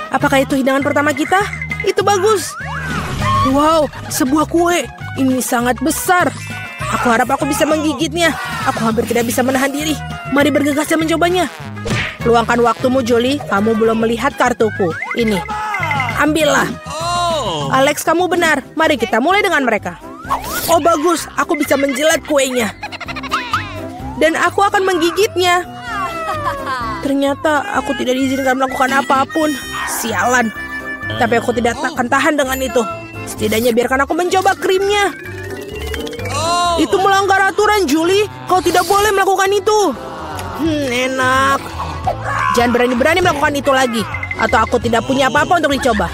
Apakah itu hidangan pertama kita? Itu bagus. Wow, sebuah kue. Ini sangat besar. Aku harap aku bisa menggigitnya. Aku hampir tidak bisa menahan diri. Mari bergegas dan mencobanya. Luangkan waktumu, Julie. Kamu belum melihat kartuku. Ini. Ambillah. Alex, kamu benar. Mari kita mulai dengan mereka. Oh, bagus. Aku bisa menjilat kuenya. Dan aku akan menggigitnya. Ternyata aku tidak diizinkan melakukan apapun. Sialan. Tapi aku tidak akan tahan dengan itu. Setidaknya biarkan aku mencoba krimnya. Itu melanggar aturan, Julie. Kau tidak boleh melakukan itu. Enak. Jangan berani-berani melakukan itu lagi. Atau aku tidak punya apa-apa untuk dicoba.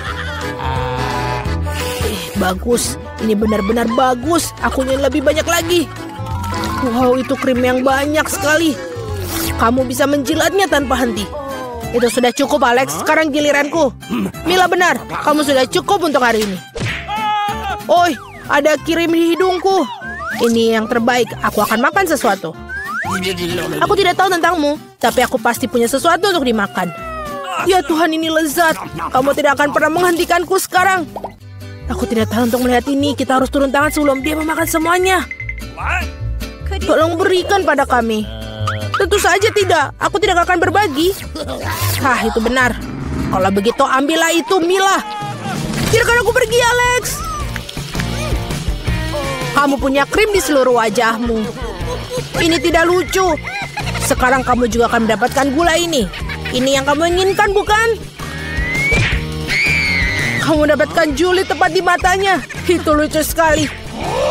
Bagus. Ini benar-benar bagus. Aku ingin lebih banyak lagi. Wow, itu krim yang banyak sekali. Kamu bisa menjilatnya tanpa henti. Itu sudah cukup, Alex. Sekarang giliranku. Mila benar. Kamu sudah cukup untuk hari ini. Oi, ada kirim di hidungku. Ini yang terbaik. Aku akan makan sesuatu. Aku tidak tahu tentangmu, tapi aku pasti punya sesuatu untuk dimakan. Ya Tuhan, ini lezat. Kamu tidak akan pernah menghentikanku sekarang. Aku tidak tahan untuk melihat ini. Kita harus turun tangan sebelum dia memakan semuanya. Tolong berikan pada kami. Tentu saja tidak. Aku tidak akan berbagi. Hah, itu benar. Kalau begitu, ambillah itu, Mila. Biarkan aku pergi, Alex. Kamu punya krim di seluruh wajahmu. Ini tidak lucu. Sekarang kamu juga akan mendapatkan gula ini. Ini yang kamu inginkan, bukan? Kamu mendapatkan Julie tepat di matanya. Itu lucu sekali.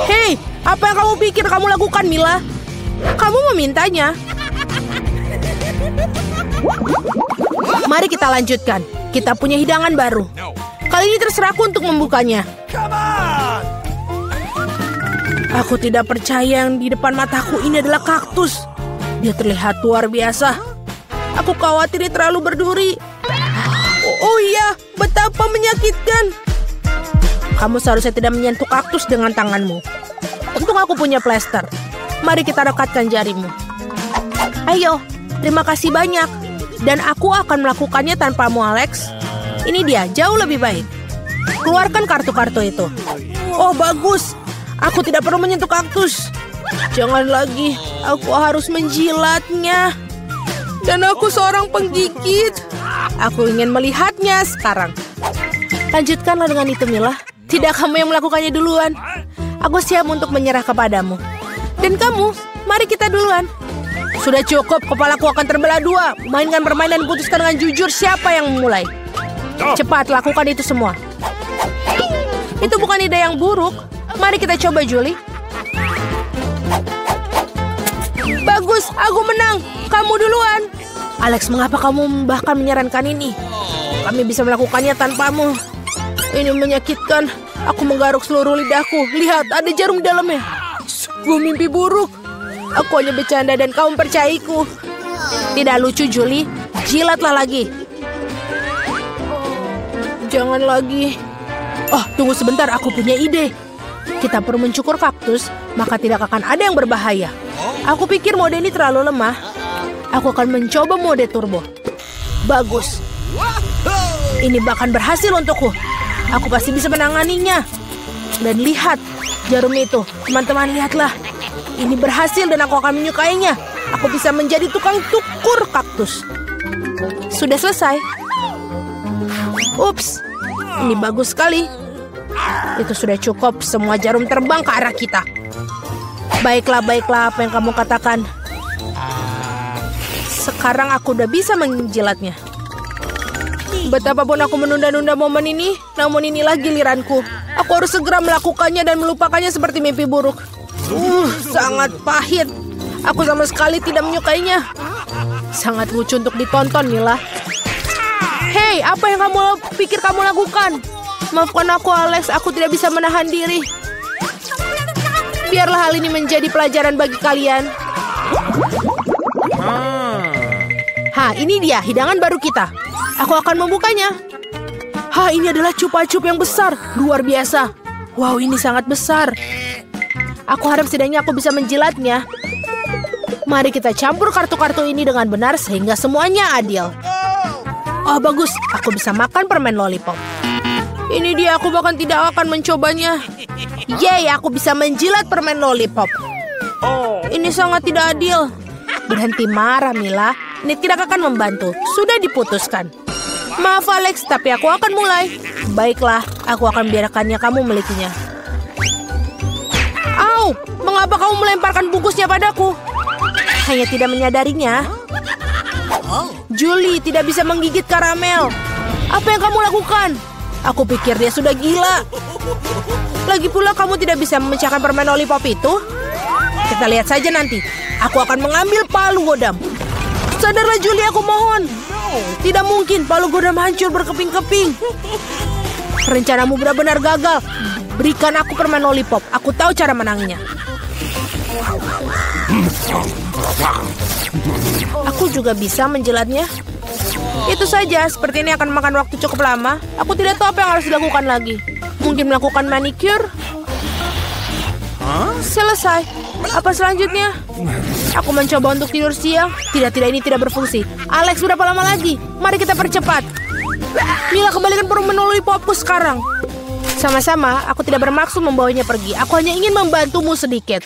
Hei, apa yang kamu pikir kamu lakukan, Mila? Kamu memintanya. Mari kita lanjutkan. Kita punya hidangan baru. Kali ini terserahku untuk membukanya. Aku tidak percaya yang di depan mataku ini adalah kaktus. Dia terlihat luar biasa. Aku khawatir dia terlalu berduri. Oh iya, betapa menyakitkan. Kamu seharusnya tidak menyentuh kaktus dengan tanganmu. Untung aku punya plester. Mari kita rekatkan jarimu. Ayo, terima kasih banyak. Dan aku akan melakukannya tanpamu, Alex. Ini dia, jauh lebih baik. Keluarkan kartu-kartu itu. Oh, bagus. Aku tidak perlu menyentuh kaktus. Jangan lagi, aku harus menjilatnya. Dan aku seorang penggigit. Aku ingin melihatnya sekarang. Lanjutkanlah dengan itu, Mila. Tidak kamu yang melakukannya duluan. Aku siap untuk menyerah kepadamu. Dan kamu, mari kita duluan. Sudah cukup, kepalaku akan terbelah dua. Mainkan permainan dan putuskan dengan jujur siapa yang memulai. Cepat, lakukan itu semua. Itu bukan ide yang buruk. Mari kita coba, Julie. Bagus, aku menang. Kamu duluan. Alex, mengapa kamu bahkan menyarankan ini? Kami bisa melakukannya tanpamu. Ini menyakitkan. Aku menggaruk seluruh lidahku. Lihat, ada jarum di dalamnya. Sungguh mimpi buruk. Aku hanya bercanda dan kamu percayaiku. Tidak lucu, Julie. Jilatlah lagi. Jangan lagi. Oh, tunggu sebentar. Aku punya ide. Kita perlu mencukur kaktus, maka tidak akan ada yang berbahaya. Aku pikir mode ini terlalu lemah. Aku akan mencoba mode turbo. Bagus. Ini bahkan berhasil untukku. Aku pasti bisa menanganinya. Dan lihat, jarum itu. Teman-teman, lihatlah. Ini berhasil dan aku akan menyukainya. Aku bisa menjadi tukang cukur kaktus. Sudah selesai. Ups, ini bagus sekali. Itu sudah cukup. Semua jarum terbang ke arah kita. Baiklah, baiklah apa yang kamu katakan. Sekarang aku udah bisa menjilatnya. Betapapun aku menunda-nunda momen ini, namun inilah giliranku. Aku harus segera melakukannya dan melupakannya seperti mimpi buruk. Sangat pahit. Aku sama sekali tidak menyukainya. Sangat lucu untuk ditonton, Mila. Hei, apa yang kamu pikir kamu lakukan? Maafkan aku, Alex. Aku tidak bisa menahan diri. Biarlah hal ini menjadi pelajaran bagi kalian. Ini dia hidangan baru kita. Aku akan membukanya. Ini adalah cupa-cup yang besar. Luar biasa. Wow, ini sangat besar. Aku harap setidaknya aku bisa menjilatnya. Mari kita campur kartu-kartu ini dengan benar sehingga semuanya adil. Oh, bagus. Aku bisa makan permen lollipop. Ini dia, aku bahkan tidak akan mencobanya. Yeay, aku bisa menjilat permen lollipop. Ini sangat tidak adil. Berhenti marah, Mila. Ini tidak akan membantu. Sudah diputuskan. Maaf, Alex, tapi aku akan mulai. Baiklah, aku akan biarkannya kamu milikinya. Au, mengapa kamu melemparkan bungkusnya padaku? Hanya tidak menyadarinya. Julie tidak bisa menggigit karamel. Apa yang kamu lakukan? Aku pikir dia sudah gila. Lagi pula kamu tidak bisa memecahkan permen lollipop itu. Kita lihat saja nanti. Aku akan mengambil palu godam. Sadarlah Julie, aku mohon. Tidak mungkin palu godam hancur berkeping-keping. Rencanamu benar-benar gagal. Berikan aku permen lollipop. Aku tahu cara menangnya. Aku juga bisa menjilatnya. Itu saja, seperti ini akan makan waktu cukup lama. Aku tidak tahu apa yang harus dilakukan lagi. Mungkin melakukan manicure. Selesai. Apa selanjutnya? Aku mencoba untuk tidur siang. Tidak, ini tidak berfungsi. Alex, berapa lama lagi? Mari kita percepat. Mila, kembalikan permen lollipopku sekarang. Sama-sama, aku tidak bermaksud membawanya pergi. Aku hanya ingin membantumu sedikit.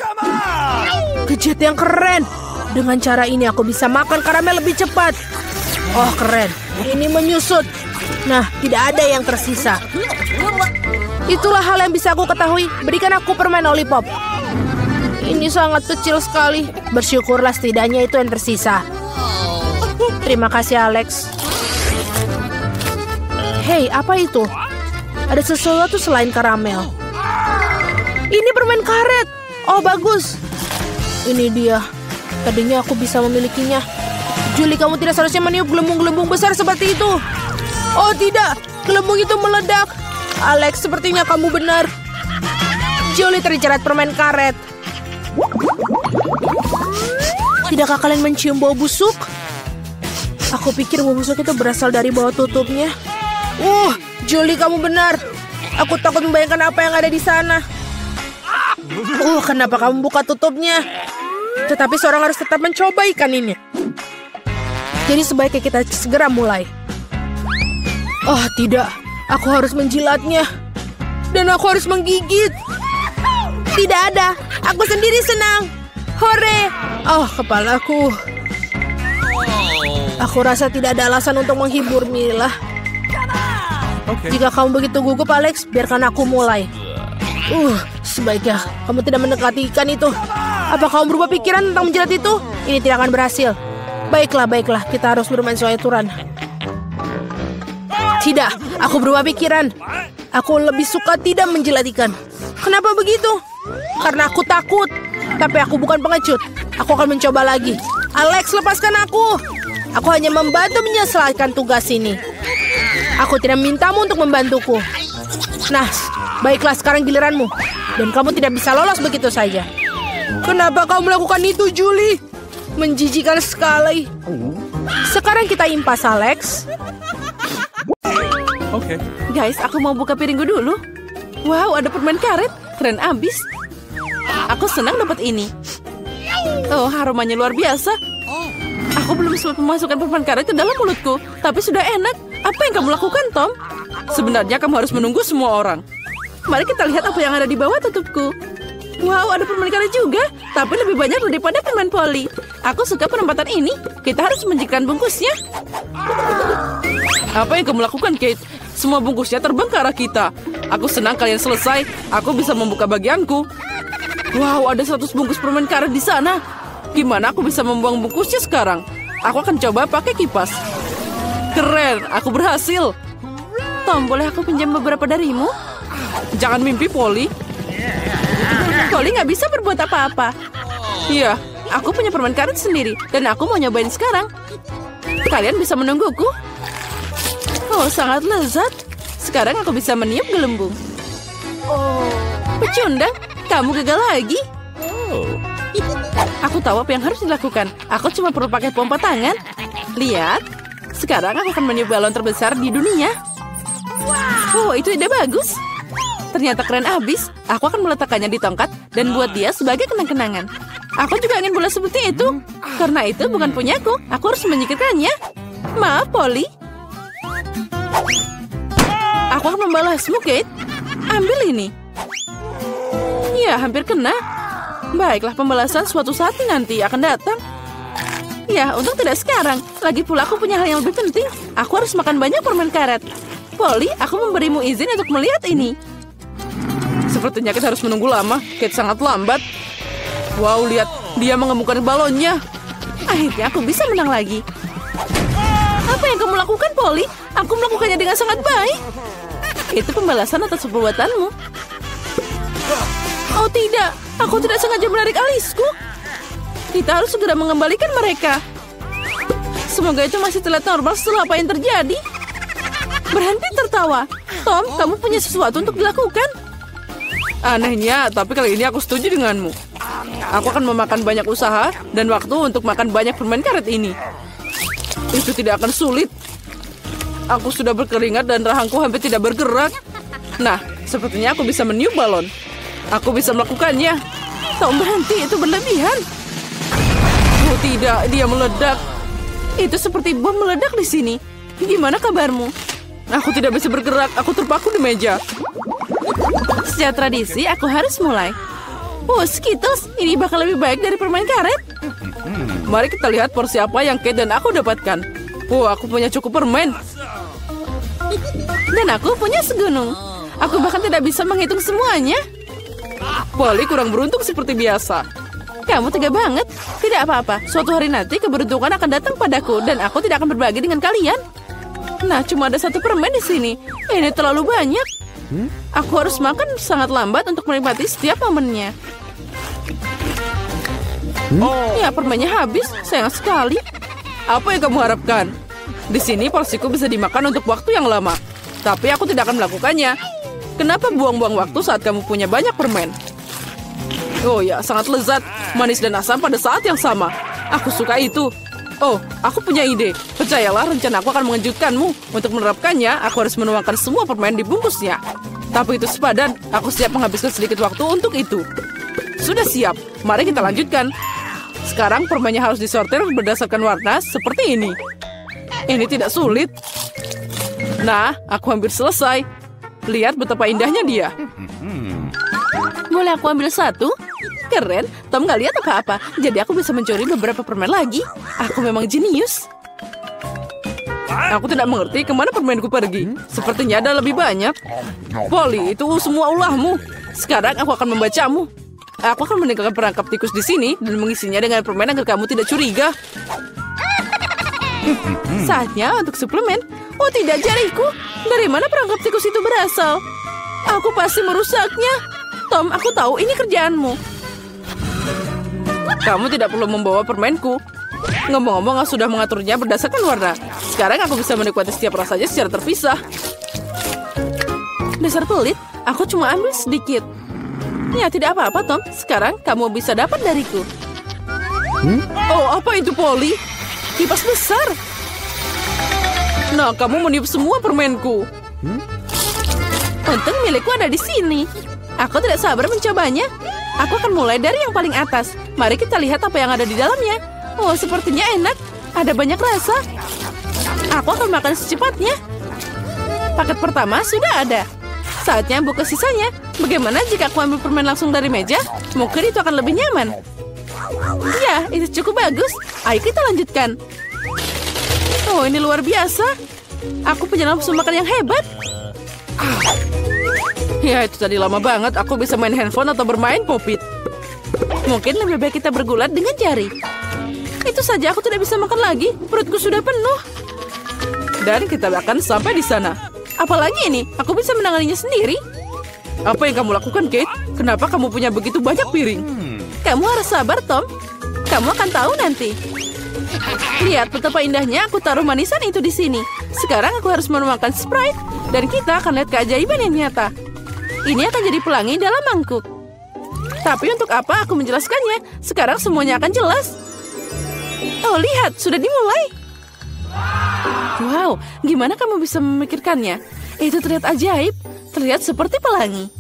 Gadget yang keren. Dengan cara ini aku bisa makan karamel lebih cepat. Oh, keren. Ini menyusut. Nah, tidak ada yang tersisa. Itulah hal yang bisa aku ketahui. Berikan aku permen lollipop. Ini sangat kecil sekali. Bersyukurlah setidaknya itu yang tersisa. Terima kasih, Alex. Hei, apa itu? Ada sesuatu selain karamel. Ini permen karet. Oh, bagus. Ini dia. Tadinya aku bisa memilikinya. Julie, kamu tidak seharusnya meniup gelembung-gelembung besar seperti itu. Oh tidak, gelembung itu meledak. Alex, sepertinya kamu benar. Julie terjerat permen karet. Tidakkah kalian mencium bau busuk? Aku pikir bau busuk itu berasal dari bawah tutupnya. Julie, kamu benar. Aku takut membayangkan apa yang ada di sana. Kenapa kamu buka tutupnya? Tetapi seorang harus tetap mencoba ikan ini. Jadi sebaiknya kita segera mulai. Oh tidak, aku harus menjilatnya. Dan aku harus menggigit. Tidak ada, aku sendiri senang. Hore! Oh, kepalaku. Aku rasa tidak ada alasan untuk menghibur Mila. Jika kamu begitu gugup, Alex, biarkan aku mulai. Sebaiknya kamu tidak mendekati ikan itu. Apa kamu berubah pikiran tentang menjilat itu? Ini tidak akan berhasil. Baiklah, kita harus bermain sesuai aturan. Tidak, aku berubah pikiran. Aku lebih suka tidak menjilat ikan. Kenapa begitu? Karena aku takut. Tapi aku bukan pengecut. Aku akan mencoba lagi. Alex, lepaskan aku. Aku hanya membantu menyelesaikan tugas ini. Aku tidak mintamu untuk membantuku. Nah, baiklah, sekarang giliranmu. Dan kamu tidak bisa lolos begitu saja. Kenapa kamu melakukan itu, Julie? Menjijikan sekali. Sekarang kita impas, Alex. Oke. Guys, aku mau buka piringku dulu. Wow, ada permen karet. Keren abis. Aku senang dapat ini. Oh, aromanya luar biasa. Aku belum sempat memasukkan permen karet ke dalam mulutku. Tapi sudah enak. Apa yang kamu lakukan, Tom? Sebenarnya kamu harus menunggu semua orang. Mari kita lihat apa yang ada di bawah tutupku. Wow, ada permen karet juga. Tapi lebih banyak daripada permen poli. Aku suka penempatan ini. Kita harus menjikan bungkusnya. Apa yang kamu lakukan, Kate? Semua bungkusnya terbang ke arah kita. Aku senang kalian selesai. Aku bisa membuka bagianku. Wow, ada 100 bungkus permen karet di sana. Gimana aku bisa membuang bungkusnya sekarang? Aku akan coba pakai kipas. Keren, aku berhasil. Tom, boleh aku pinjam beberapa darimu? Jangan mimpi, Polly. Polly nggak bisa berbuat apa-apa. Iya, aku punya permen karet sendiri. Dan aku mau nyobain sekarang. Kalian bisa menungguku? Oh, sangat lezat. Sekarang aku bisa meniup gelembung. Pecundang, kamu gagal lagi. Aku tahu apa yang harus dilakukan. Aku cuma perlu pakai pompa tangan. Lihat, sekarang aku akan meniup balon terbesar di dunia. Oh, itu ide bagus. Ternyata keren abis. Aku akan meletakkannya di tongkat dan buat dia sebagai kenang-kenangan. Aku juga ingin bola seperti itu. Karena itu bukan punyaku. Aku harus menyingkirkannya. Maaf, Polly. Aku akan membalasmu, Kate. Ambil ini. Ya, hampir kena. Baiklah, pembalasan suatu saat nanti akan datang. Ya, untung tidak sekarang. Lagi pula aku punya hal yang lebih penting. Aku harus makan banyak permen karet. Polly, aku memberimu izin untuk melihat ini. Sepertinya kita harus menunggu lama. Kate sangat lambat. Wow, lihat. Dia mengemukkan balonnya. Akhirnya aku bisa menang lagi. Apa yang kamu lakukan, Polly? Aku melakukannya dengan sangat baik. Itu pembalasan atas perbuatanmu. Oh tidak, aku tidak sengaja menarik alisku. Kita harus segera mengembalikan mereka. Semoga itu masih terlihat normal setelah apa yang terjadi. Berhenti tertawa. Tom, kamu punya sesuatu untuk dilakukan. Anehnya, tapi kali ini aku setuju denganmu. Aku akan memakan banyak usaha dan waktu untuk makan banyak permen karet ini. Itu tidak akan sulit. Aku sudah berkeringat dan rahangku hampir tidak bergerak. Nah, sepertinya aku bisa meniup balon. Aku bisa melakukannya. Tom, berhenti, itu berlebihan. Oh tidak, dia meledak. Itu seperti bom meledak di sini. Gimana kabarmu? Aku tidak bisa bergerak, aku terpaku di meja. Sejak tradisi, aku harus mulai. Oh, Skittles, ini bakal lebih baik dari permen karet. Mari kita lihat porsi apa yang Kate dan aku dapatkan. Oh, aku punya cukup permen. Dan aku punya segunung. Aku bahkan tidak bisa menghitung semuanya. Polly kurang beruntung seperti biasa. Kamu tega banget. Tidak apa-apa, suatu hari nanti keberuntungan akan datang padaku dan aku tidak akan berbagi dengan kalian. Nah, cuma ada satu permen di sini. Ini terlalu banyak. Aku harus makan sangat lambat untuk menikmati setiap momennya. Ya, permennya habis. Sayang sekali. Apa yang kamu harapkan? Di sini porsiku bisa dimakan untuk waktu yang lama. Tapi aku tidak akan melakukannya. Kenapa buang-buang waktu saat kamu punya banyak permen? Oh ya, sangat lezat. Manis dan asam pada saat yang sama. Aku suka itu. Oh, aku punya ide. Percayalah, rencana aku akan mengejutkanmu. Untuk menerapkannya, aku harus menuangkan semua permen di bungkusnya. Tapi itu sepadan. Aku siap menghabiskan sedikit waktu untuk itu. Sudah siap. Mari kita lanjutkan. Sekarang permennya harus disortir berdasarkan warna seperti ini. Ini tidak sulit. Nah, aku hampir selesai. Lihat betapa indahnya dia. Boleh aku ambil satu? Keren, Tom nggak lihat apa-apa. Jadi aku bisa mencuri beberapa permen lagi. Aku memang jenius. Aku tidak mengerti kemana permenku pergi. Sepertinya ada lebih banyak. Polly, itu semua ulahmu. Sekarang aku akan membacamu. Aku akan meninggalkan perangkap tikus di sini dan mengisinya dengan permen agar kamu tidak curiga. Saatnya untuk suplemen. Oh tidak, jariku. Dari mana perangkap tikus itu berasal? Aku pasti merusaknya. Tom, aku tahu ini kerjaanmu. Kamu tidak perlu membawa permenku. Ngomong-ngomong, aku sudah mengaturnya berdasarkan warna. Sekarang aku bisa menikmati setiap rasanya secara terpisah. Dasar pelit, aku cuma ambil sedikit. Ya, tidak apa-apa, Tom. Sekarang kamu bisa dapat dariku. Oh, apa itu, Polly? Kipas besar. Nah, kamu meniup semua permenku. Untung milikku ada di sini. Aku tidak sabar mencobanya. Aku akan mulai dari yang paling atas. Mari kita lihat apa yang ada di dalamnya. Oh, sepertinya enak. Ada banyak rasa. Aku akan makan secepatnya. Paket pertama sudah ada. Saatnya buka sisanya. Bagaimana jika aku ambil permen langsung dari meja? Mungkin itu akan lebih nyaman. Ya, itu cukup bagus. Ayo kita lanjutkan. Oh, ini luar biasa. Aku punya nafsu makan yang hebat. Ya, itu tadi lama banget. Aku bisa main handphone atau bermain popit. Mungkin lebih baik kita bergulat dengan jari. Itu saja, aku tidak bisa makan lagi. Perutku sudah penuh. Dan kita akan sampai di sana. Apalagi ini? Aku bisa menanganinya sendiri. Apa yang kamu lakukan, Kate? Kenapa kamu punya begitu banyak piring? Kamu harus sabar, Tom. Kamu akan tahu nanti. Lihat betapa indahnya aku taruh manisan itu di sini. Sekarang aku harus menuangkan Sprite. Dan kita akan lihat keajaiban yang nyata. Ini akan jadi pelangi dalam mangkuk. Tapi untuk apa aku menjelaskannya? Sekarang semuanya akan jelas. Oh, lihat. Sudah dimulai. Wow, gimana kamu bisa memikirkannya? Itu terlihat ajaib. Terlihat seperti pelangi.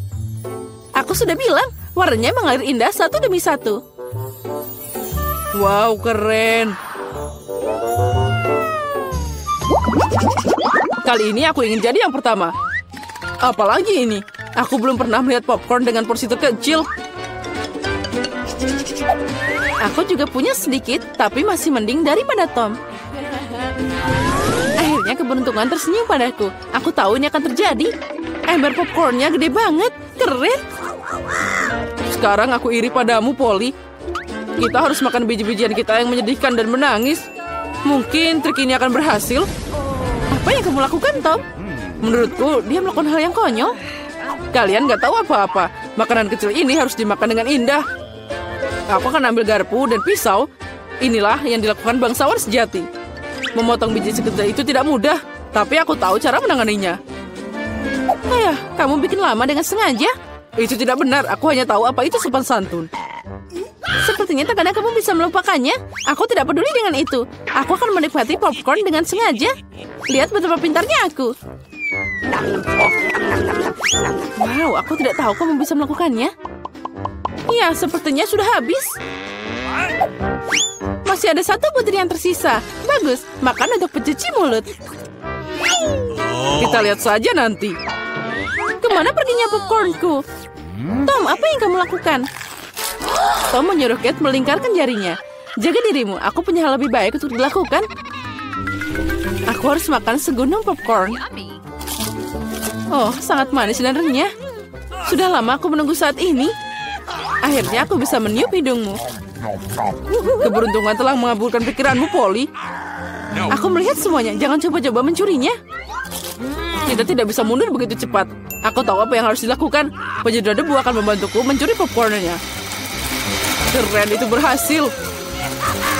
Aku sudah bilang, warnanya mengalir indah satu demi satu. Wow, keren. Kali ini aku ingin jadi yang pertama. Apalagi ini? Aku belum pernah melihat popcorn dengan porsi terkecil. Aku juga punya sedikit, tapi masih mending daripada Tom. Akhirnya keberuntungan tersenyum padaku. Aku tahu ini akan terjadi. Ember popcornnya gede banget. Keren. Sekarang aku iri padamu, Polly. Kita harus makan biji-bijian kita yang menyedihkan dan menangis. Mungkin trik ini akan berhasil. Apa yang kamu lakukan, Tom? Menurutku, dia melakukan hal yang konyol. Kalian nggak tahu apa-apa. Makanan kecil ini harus dimakan dengan indah. Aku akan ambil garpu dan pisau. Inilah yang dilakukan bangsawan sejati. Memotong biji sekecil itu tidak mudah, tapi aku tahu cara menanganinya. Ayah, kamu bikin lama dengan sengaja? Itu tidak benar, aku hanya tahu apa itu sopan santun. Sepertinya terkadang kamu bisa melupakannya. Aku tidak peduli dengan itu. Aku akan menikmati popcorn dengan sengaja. Lihat betapa pintarnya aku. Wow, aku tidak tahu kamu bisa melakukannya. Iya, sepertinya sudah habis. Masih ada satu butir yang tersisa. Bagus, makan untuk pencuci mulut. Kita lihat saja nanti. Kemana perginya popcornku? Tom, apa yang kamu lakukan? Tom menyuruh Kate melingkarkan jarinya. Jaga dirimu, aku punya hal lebih baik untuk dilakukan. Aku harus makan segunung popcorn. Oh, sangat manis dan renyah. Sudah lama aku menunggu saat ini. Akhirnya aku bisa meniup hidungmu. Keberuntungan telah mengabulkan pikiranmu, Polly. Aku melihat semuanya, jangan coba-coba mencurinya. Kita tidak bisa mundur begitu cepat. Aku tahu apa yang harus dilakukan. Penyedot debu akan membantuku mencuri popcornnya. Keren, itu berhasil.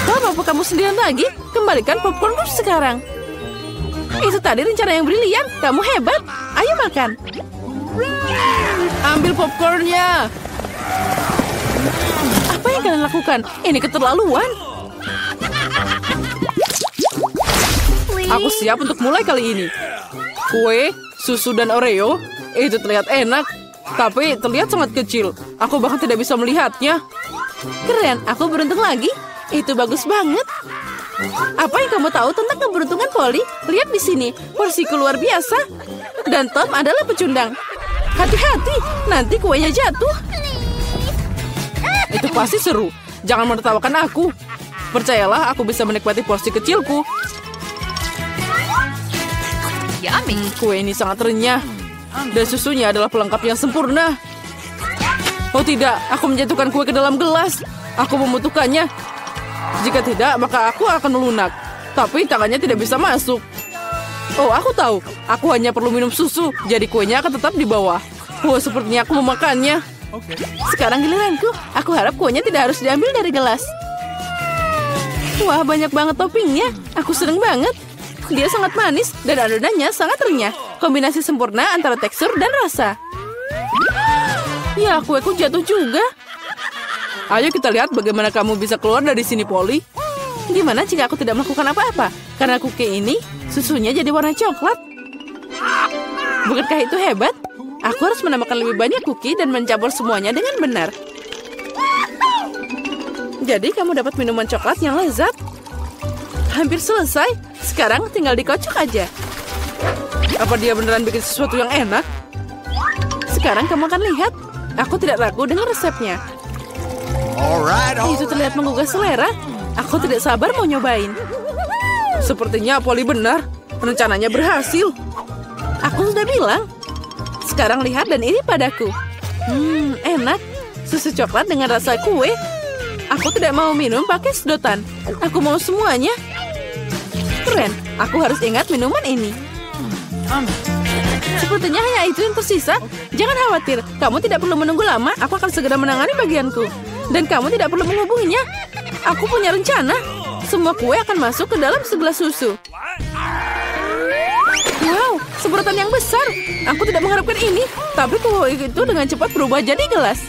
Tom, apa kamu sendirian lagi? Kembalikan popcornku sekarang. Itu tadi rencana yang brilian. Kamu hebat. Ayo makan. Ambil popcornnya. Apa yang kalian lakukan? Ini keterlaluan. Aku siap untuk mulai kali ini. Kue, susu, dan Oreo. Itu terlihat enak. Tapi terlihat sangat kecil. Aku bahkan tidak bisa melihatnya. Keren, aku beruntung lagi. Itu bagus banget. Apa yang kamu tahu tentang keberuntungan, Polly? Lihat di sini, porsiku luar biasa. Dan Tom adalah pecundang. Hati-hati, nanti kuenya jatuh. Itu pasti seru. Jangan menertawakan aku. Percayalah, aku bisa menikmati porsi kecilku. Kue ini sangat renyah. Dan susunya adalah pelengkap yang sempurna. Oh tidak, aku menjatuhkan kue ke dalam gelas. Aku membutuhkannya. Jika tidak, maka aku akan melunak. Tapi tangannya tidak bisa masuk. Oh, aku tahu. Aku hanya perlu minum susu. Jadi kuenya akan tetap di bawah. Oh, sepertinya aku memakannya. Sekarang giliranku. Aku harap kuenya tidak harus diambil dari gelas. Wah, banyak banget toppingnya. Aku seneng banget. Dia sangat manis dan adonannya sangat renyah. Kombinasi sempurna antara tekstur dan rasa. Ya, kueku jatuh juga. Ayo kita lihat bagaimana kamu bisa keluar dari sini, Polly. Gimana jika aku tidak melakukan apa-apa? Karena cookie ini, susunya jadi warna coklat. Bukankah itu hebat? Aku harus menambahkan lebih banyak cookie dan mencampur semuanya dengan benar. Jadi kamu dapat minuman coklat yang lezat. Hampir selesai. Sekarang tinggal dikocok aja. Apa dia beneran bikin sesuatu yang enak? Sekarang kamu akan lihat. Aku tidak ragu dengan resepnya. Itu terlihat menggugah selera. Aku tidak sabar mau nyobain. Sepertinya Polly benar. Rencananya berhasil. Aku sudah bilang. Sekarang lihat dan iri padaku. Enak. Susu coklat dengan rasa kue. Aku tidak mau minum pakai sedotan. Aku mau semuanya. Keren. Aku harus ingat minuman ini. Sepertinya hanya itu yang tersisa. Jangan khawatir. Kamu tidak perlu menunggu lama. Aku akan segera menangani bagianku. Dan kamu tidak perlu menghubunginya. Aku punya rencana. Semua kue akan masuk ke dalam segelas susu. Wow, semprotan yang besar. Aku tidak mengharapkan ini. Tapi kue itu dengan cepat berubah jadi gelas.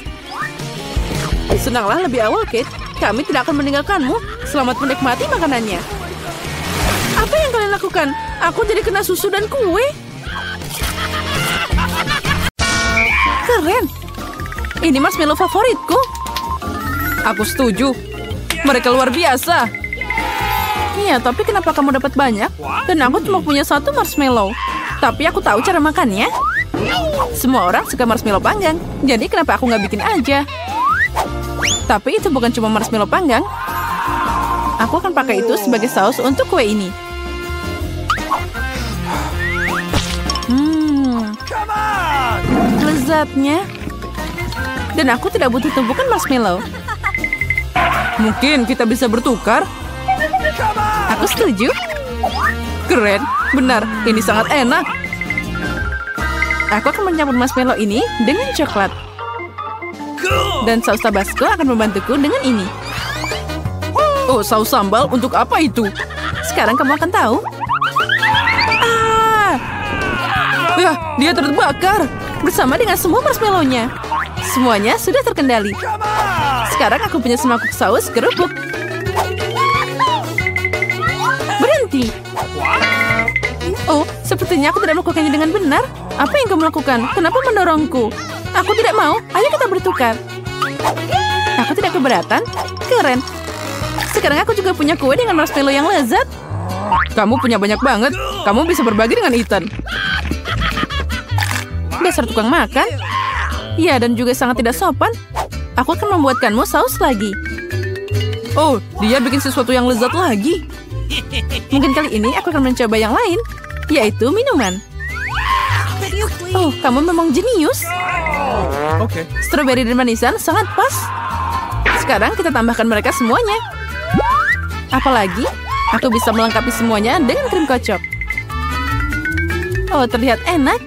Senanglah lebih awal, Kate. Kami tidak akan meninggalkanmu. Selamat menikmati makanannya. Apa yang kalian lakukan? Aku jadi kena susu dan kue. Keren. Ini marshmallow favoritku. Aku setuju. Mereka luar biasa. Iya, tapi kenapa kamu dapat banyak? Dan aku cuma punya satu marshmallow. Tapi aku tahu cara makannya. Semua orang suka marshmallow panggang, jadi kenapa aku nggak bikin aja? Tapi itu bukan cuma marshmallow panggang. Aku akan pakai itu sebagai saus untuk kue ini. Lezatnya. Dan aku tidak butuh tumpukan marshmallow. Mungkin kita bisa bertukar. Aku setuju. Keren, benar. Ini sangat enak. Aku akan mencampur marshmallow ini dengan coklat. Dan saus Tabasco akan membantuku dengan ini. Oh, saus sambal untuk apa itu? Sekarang kamu akan tahu. Ya, dia terbakar bersama dengan semua marshmallow-nya. Semuanya sudah terkendali. Sekarang aku punya semangkuk saus kerupuk. Berhenti. Oh, sepertinya aku tidak melakukannya dengan benar. Apa yang kamu lakukan? Kenapa mendorongku? Aku tidak mau. Ayo kita bertukar. Aku tidak keberatan. Keren. Sekarang aku juga punya kue dengan marshmallow yang lezat. Kamu punya banyak banget. Kamu bisa berbagi dengan Ethan. Dasar tukang makan. Ya, dan juga sangat tidak sopan. Aku akan membuatkanmu saus lagi. Oh, dia bikin sesuatu yang lezat lagi. Mungkin kali ini aku akan mencoba yang lain, yaitu minuman. Oh, kamu memang jenius. Strawberry dan manisan sangat pas. Sekarang kita tambahkan mereka semuanya. Apalagi, aku bisa melengkapi semuanya dengan krim kocok. Oh, terlihat enak.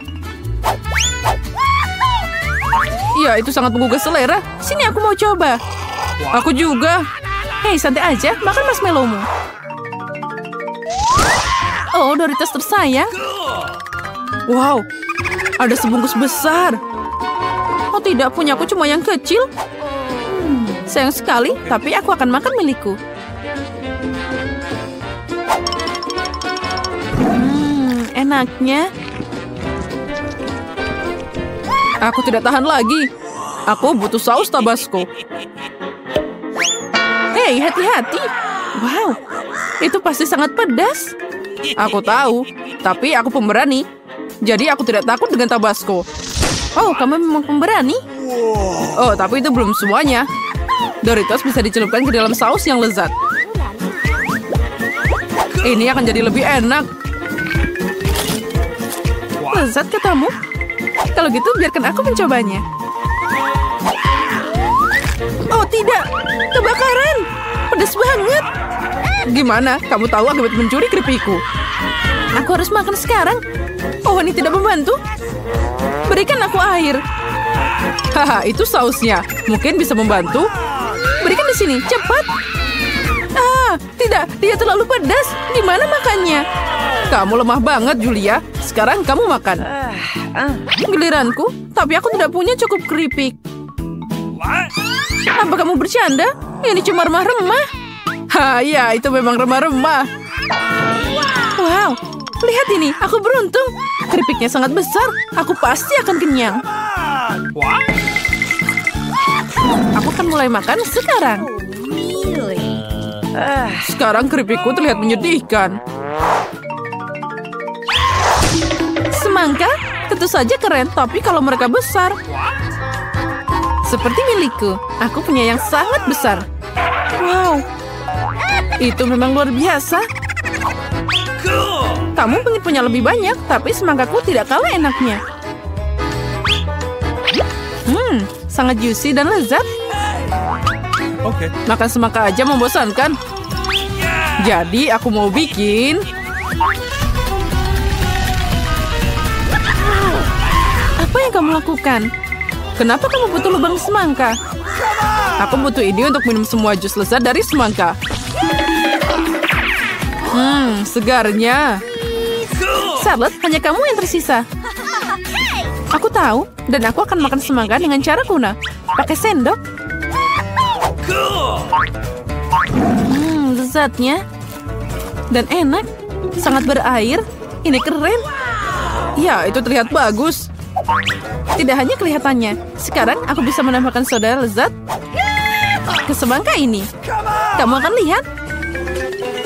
Ya, itu sangat menggugah selera. Sini aku mau coba. Aku juga. Hei, santai aja. Makan marshmallow-mu. Oh, Doritos tersayang. Wow, ada sebungkus besar. Oh tidak, punya aku cuma yang kecil. Sayang sekali, tapi aku akan makan milikku. Enaknya. Aku tidak tahan lagi. Aku butuh saus Tabasco. Hei, hati-hati. Wow, itu pasti sangat pedas. Aku tahu, tapi aku pemberani. Jadi aku tidak takut dengan Tabasco. Oh, kamu memang pemberani? Oh, tapi itu belum semuanya. Doritos bisa dicelupkan ke dalam saus yang lezat. Ini akan jadi lebih enak. Lezat katamu? Kalau gitu biarkan aku mencobanya. Oh tidak, kebakaran. Pedas banget. Gimana? Kamu tahu akibat mencuri keripikku. Aku harus makan sekarang. Oh, ini tidak membantu. Berikan aku air. Haha, itu sausnya. Mungkin bisa membantu. Berikan di sini, cepat. Ah, tidak, dia terlalu pedas. Gimana makannya? Kamu lemah banget, Julia. Sekarang kamu makan. Giliranku, tapi aku tidak punya cukup keripik. Apa kamu bercanda? Ini cuma remah-remah. Ha, ya, itu memang remah-remah. Wow, lihat ini, aku beruntung. Keripiknya sangat besar. Aku pasti akan kenyang. Aku akan mulai makan sekarang. Sekarang keripikku terlihat menyedihkan. Semangka? Tentu saja keren, tapi kalau mereka besar. Seperti milikku, aku punya yang sangat besar. Wow, itu memang luar biasa. Kamu ingin punya lebih banyak, tapi semangkaku tidak kalah enaknya. Sangat juicy dan lezat. Makan semangka aja membosankan. Jadi aku mau bikin... Apa yang kamu lakukan? Kenapa kamu butuh lubang semangka? Aku butuh ini untuk minum semua jus lezat dari semangka. Segarnya. Charlotte, hanya kamu yang tersisa. Aku tahu, dan aku akan makan semangka dengan cara kuno. Pakai sendok. Lezatnya. Dan enak. Sangat berair. Ini keren. Ya, itu terlihat bagus. Tidak hanya kelihatannya. Sekarang aku bisa menambahkan soda lezat ke semangka ini. Kamu akan lihat.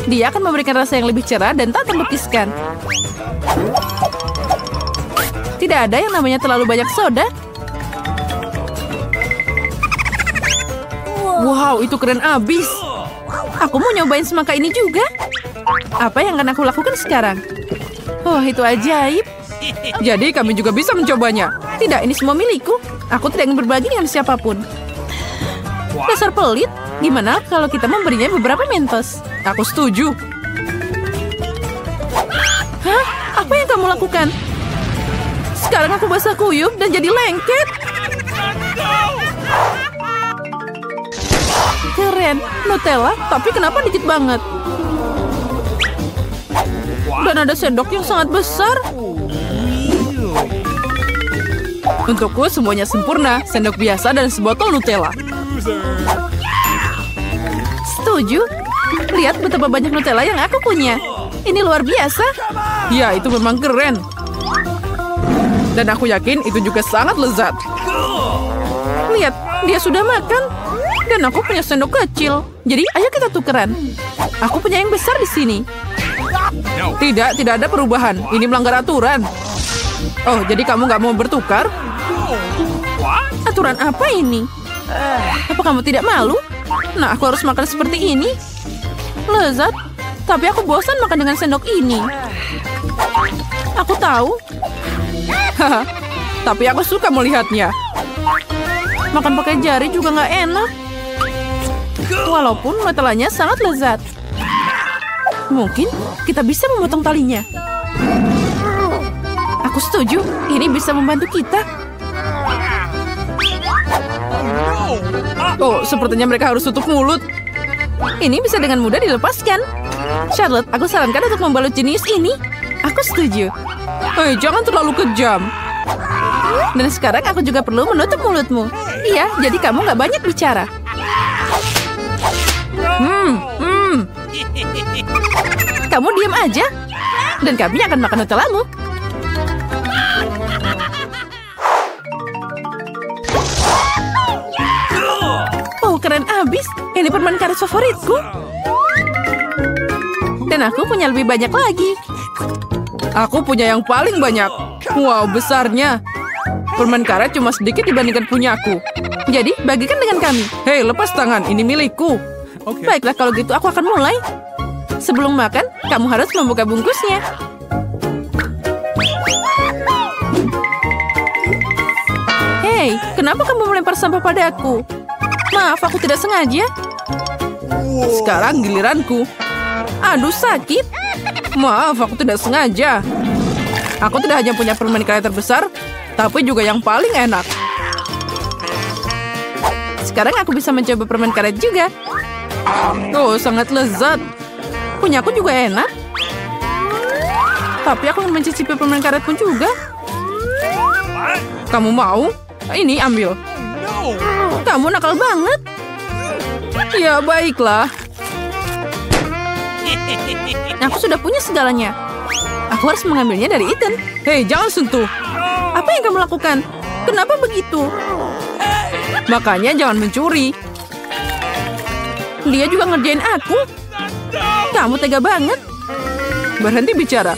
Dia akan memberikan rasa yang lebih cerah dan tak terlukiskan. Tidak ada yang namanya terlalu banyak soda. Wow, itu keren abis. Aku mau nyobain semangka ini juga. Apa yang akan aku lakukan sekarang? Oh, itu ajaib. Jadi kami juga bisa mencobanya. Tidak, ini semua milikku. Aku tidak ingin berbagi dengan siapapun. Dasar pelit. Gimana kalau kita memberinya beberapa Mentos? Aku setuju. Hah? Apa yang kamu lakukan? Sekarang aku basah kuyup dan jadi lengket. Keren. Nutella, tapi kenapa dikit banget? Dan ada sendok yang sangat besar. Untukku semuanya sempurna. Sendok biasa dan sebotol Nutella. Setuju. Lihat betapa banyak Nutella yang aku punya. Ini luar biasa. Ya, itu memang keren. Dan aku yakin itu juga sangat lezat. Lihat, dia sudah makan. Dan aku punya sendok kecil. Jadi, ayo kita tukeran. Aku punya yang besar di sini. Tidak ada perubahan. Ini melanggar aturan. Oh, jadi kamu nggak mau bertukar? Aturan apa ini? Apa kamu tidak malu? Nah, aku harus makan seperti ini. Lezat, tapi aku bosan makan dengan sendok ini. Aku tahu. Haha, tapi aku suka melihatnya. Makan pakai jari juga nggak enak. Walaupun Nutellanya sangat lezat. Mungkin kita bisa memotong talinya. Aku setuju, ini bisa membantu kita. Oh, sepertinya mereka harus tutup mulut. Ini bisa dengan mudah dilepaskan. Charlotte, aku sarankan untuk membalut jenius ini. Aku setuju. Hei, jangan terlalu kejam. Dan sekarang aku juga perlu menutup mulutmu. Iya, jadi kamu nggak banyak bicara. Kamu diam aja. Dan kami akan makan Nutellamu. Oh, keren abis. Ini permen karet favoritku. Dan aku punya lebih banyak lagi. Aku punya yang paling banyak. Wow, besarnya. Permen karet cuma sedikit dibandingkan punyaku. Jadi, bagikan dengan kami. Hei, lepas tangan. Ini milikku. Baiklah, kalau gitu aku akan mulai. Sebelum makan, kamu harus membuka bungkusnya. Hei, kenapa kamu melempar sampah padaku? Maaf, aku tidak sengaja. Sekarang giliranku. Aduh, sakit. Maaf, aku tidak sengaja. Aku tidak hanya punya permen karet terbesar, tapi juga yang paling enak. Sekarang aku bisa mencoba permen karet juga. Oh, sangat lezat. Punyaku juga enak. Tapi aku ingin mencicipi permen karet pun juga. Kamu mau? Ini ambil. Kamu nakal banget. Ya, baiklah. Aku sudah punya segalanya. Aku harus mengambilnya dari Ethan. Hei, jangan sentuh. Apa yang kamu lakukan? Kenapa begitu? Makanya jangan mencuri. Dia juga ngerjain aku. Kamu tega banget. Berhenti bicara.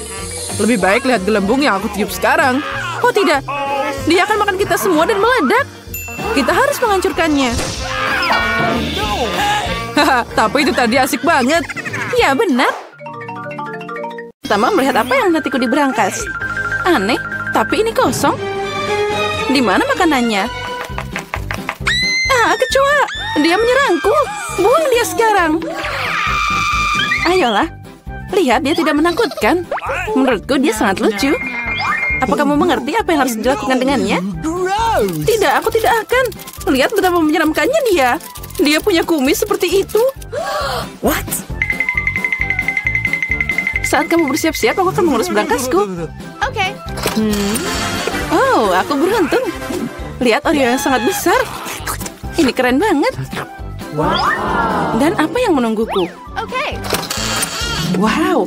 Lebih baik lihat gelembung yang aku tiup sekarang. Oh tidak, dia akan makan kita semua dan meledak. Kita harus menghancurkannya. Haha, tapi itu tadi asik banget. Ya benar. Pertama melihat apa yang hatiku di berangkas. Aneh, tapi ini kosong. Di mana makanannya? Ah, kecoa. Dia menyerangku. Buang dia sekarang. Ayolah. Lihat, dia tidak menakutkan. Menurutku dia sangat lucu. Apa kamu mengerti apa yang harus dilakukan dengannya? Tidak, aku tidak akan. Lihat betapa menyeramkannya dia. Dia punya kumis seperti itu. What? Saat kamu bersiap-siap, aku akan mengurus berangkasku. Oke. Oh, aku beruntung. Lihat Oreo yang sangat besar. Ini keren banget. Dan apa yang menungguku? Wow,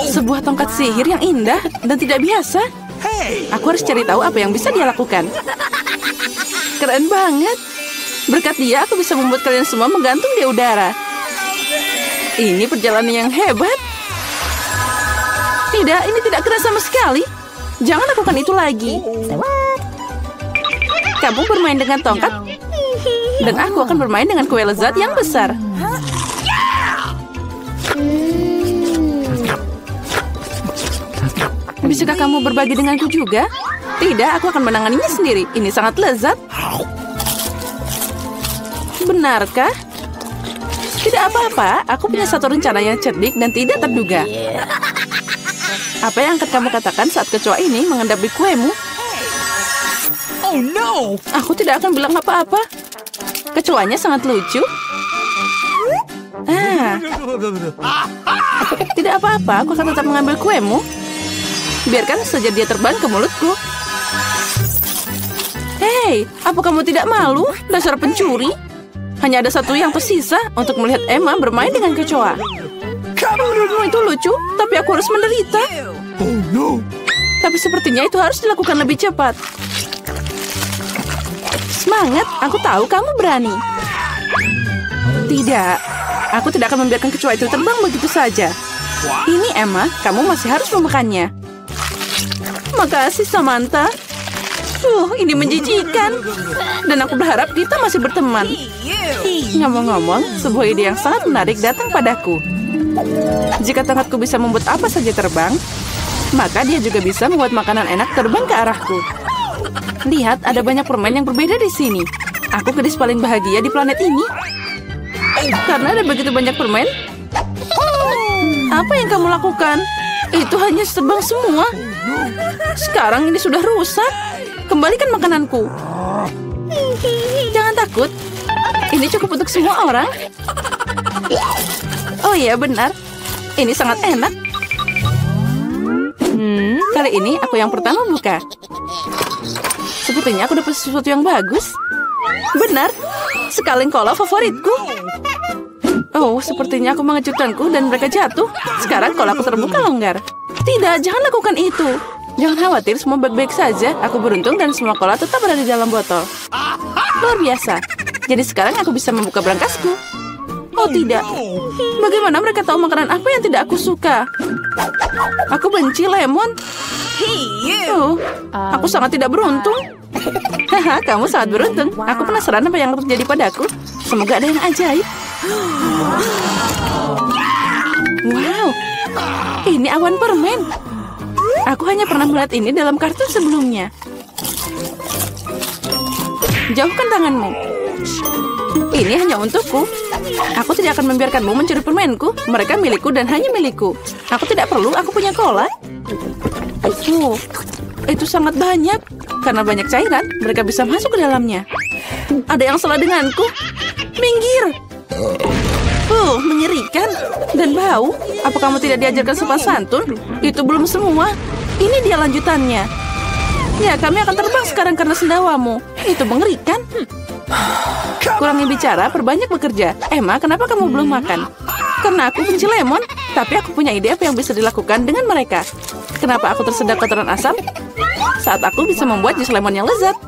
sebuah tongkat sihir yang indah dan tidak biasa. Aku harus cari tahu apa yang bisa dia lakukan. Keren banget. Berkat dia, aku bisa membuat kalian semua menggantung di udara. Ini perjalanan yang hebat. Tidak, ini tidak keren sama sekali. Jangan lakukan itu lagi. Kamu bermain dengan tongkat, dan aku akan bermain dengan kue lezat yang besar. Bisakah kamu berbagi denganku juga? Tidak, aku akan menanganinya sendiri. Ini sangat lezat. Benarkah? Tidak apa-apa, aku punya satu rencana yang cerdik dan tidak terduga. Apa yang akan kamu katakan saat kecoa ini mengendapi kuemu? Oh no! Aku tidak akan bilang apa-apa. Kecoanya sangat lucu. Tidak apa-apa, aku akan tetap mengambil kuemu. Biarkan saja dia terbang ke mulutku. Hei, apa kamu tidak malu? Dasar pencuri. Hanya ada satu yang tersisa untuk melihat Emma bermain dengan kecoa. Menurutmu itu lucu, tapi aku harus menderita. Oh no! Tapi sepertinya itu harus dilakukan lebih cepat. Semangat, aku tahu kamu berani. Tidak, aku tidak akan membiarkan kecoa itu terbang begitu saja. Ini Emma, kamu masih harus memakannya. Makasih Samantha. Ini menjijikan. Dan aku berharap kita masih berteman. Ngomong-ngomong, sebuah ide yang sangat menarik datang padaku. Jika tongkatku bisa membuat apa saja terbang, maka dia juga bisa membuat makanan enak terbang ke arahku. Lihat, ada banyak permen yang berbeda di sini. Aku gadis paling bahagia di planet ini. Karena ada begitu banyak permen. Apa yang kamu lakukan? Itu hanya terbang semua. Sekarang ini sudah rusak. Kembalikan makananku. Jangan takut. Ini cukup untuk semua orang. Oh iya, benar. Ini sangat enak. Kali ini aku yang pertama buka. Sepertinya aku dapat sesuatu yang bagus. Benar. Sekaleng kola favoritku. Oh, sepertinya aku mengejutkanku dan mereka jatuh. Sekarang kolaku terbuka longgar. Tidak, jangan lakukan itu. Jangan khawatir, semua baik-baik saja. Aku beruntung dan semua kola tetap berada di dalam botol. Luar biasa. Jadi sekarang aku bisa membuka berangkasku. Oh tidak. Bagaimana mereka tahu makanan apa yang tidak aku suka? Aku benci lemon. Aku sangat tidak beruntung. Haha, kamu sangat beruntung. Aku penasaran apa yang terjadi padaku. Semoga ada yang ajaib. Wow, ini awan permen. Aku hanya pernah melihat ini dalam kartun sebelumnya. Jauhkan tanganmu. Ini hanya untukku. Aku tidak akan membiarkanmu mencuri permenku. Mereka milikku dan hanya milikku. Aku tidak perlu, aku punya cola. Itu sangat banyak. Karena banyak cairan, mereka bisa masuk ke dalamnya. Ada yang salah denganku. Minggir. Mengerikan. Dan bau. Apa kamu tidak diajarkan sopan santun? Itu belum semua. Ini dia lanjutannya. Ya, kami akan terbang sekarang karena sendawamu. Itu mengerikan. Kurangi bicara, perbanyak bekerja. Emma, kenapa kamu belum makan? Karena aku benci lemon. Tapi aku punya ide apa yang bisa dilakukan dengan mereka. Kenapa aku tersedak kotoran asam? Saat aku bisa membuat jus lemon yang lezat.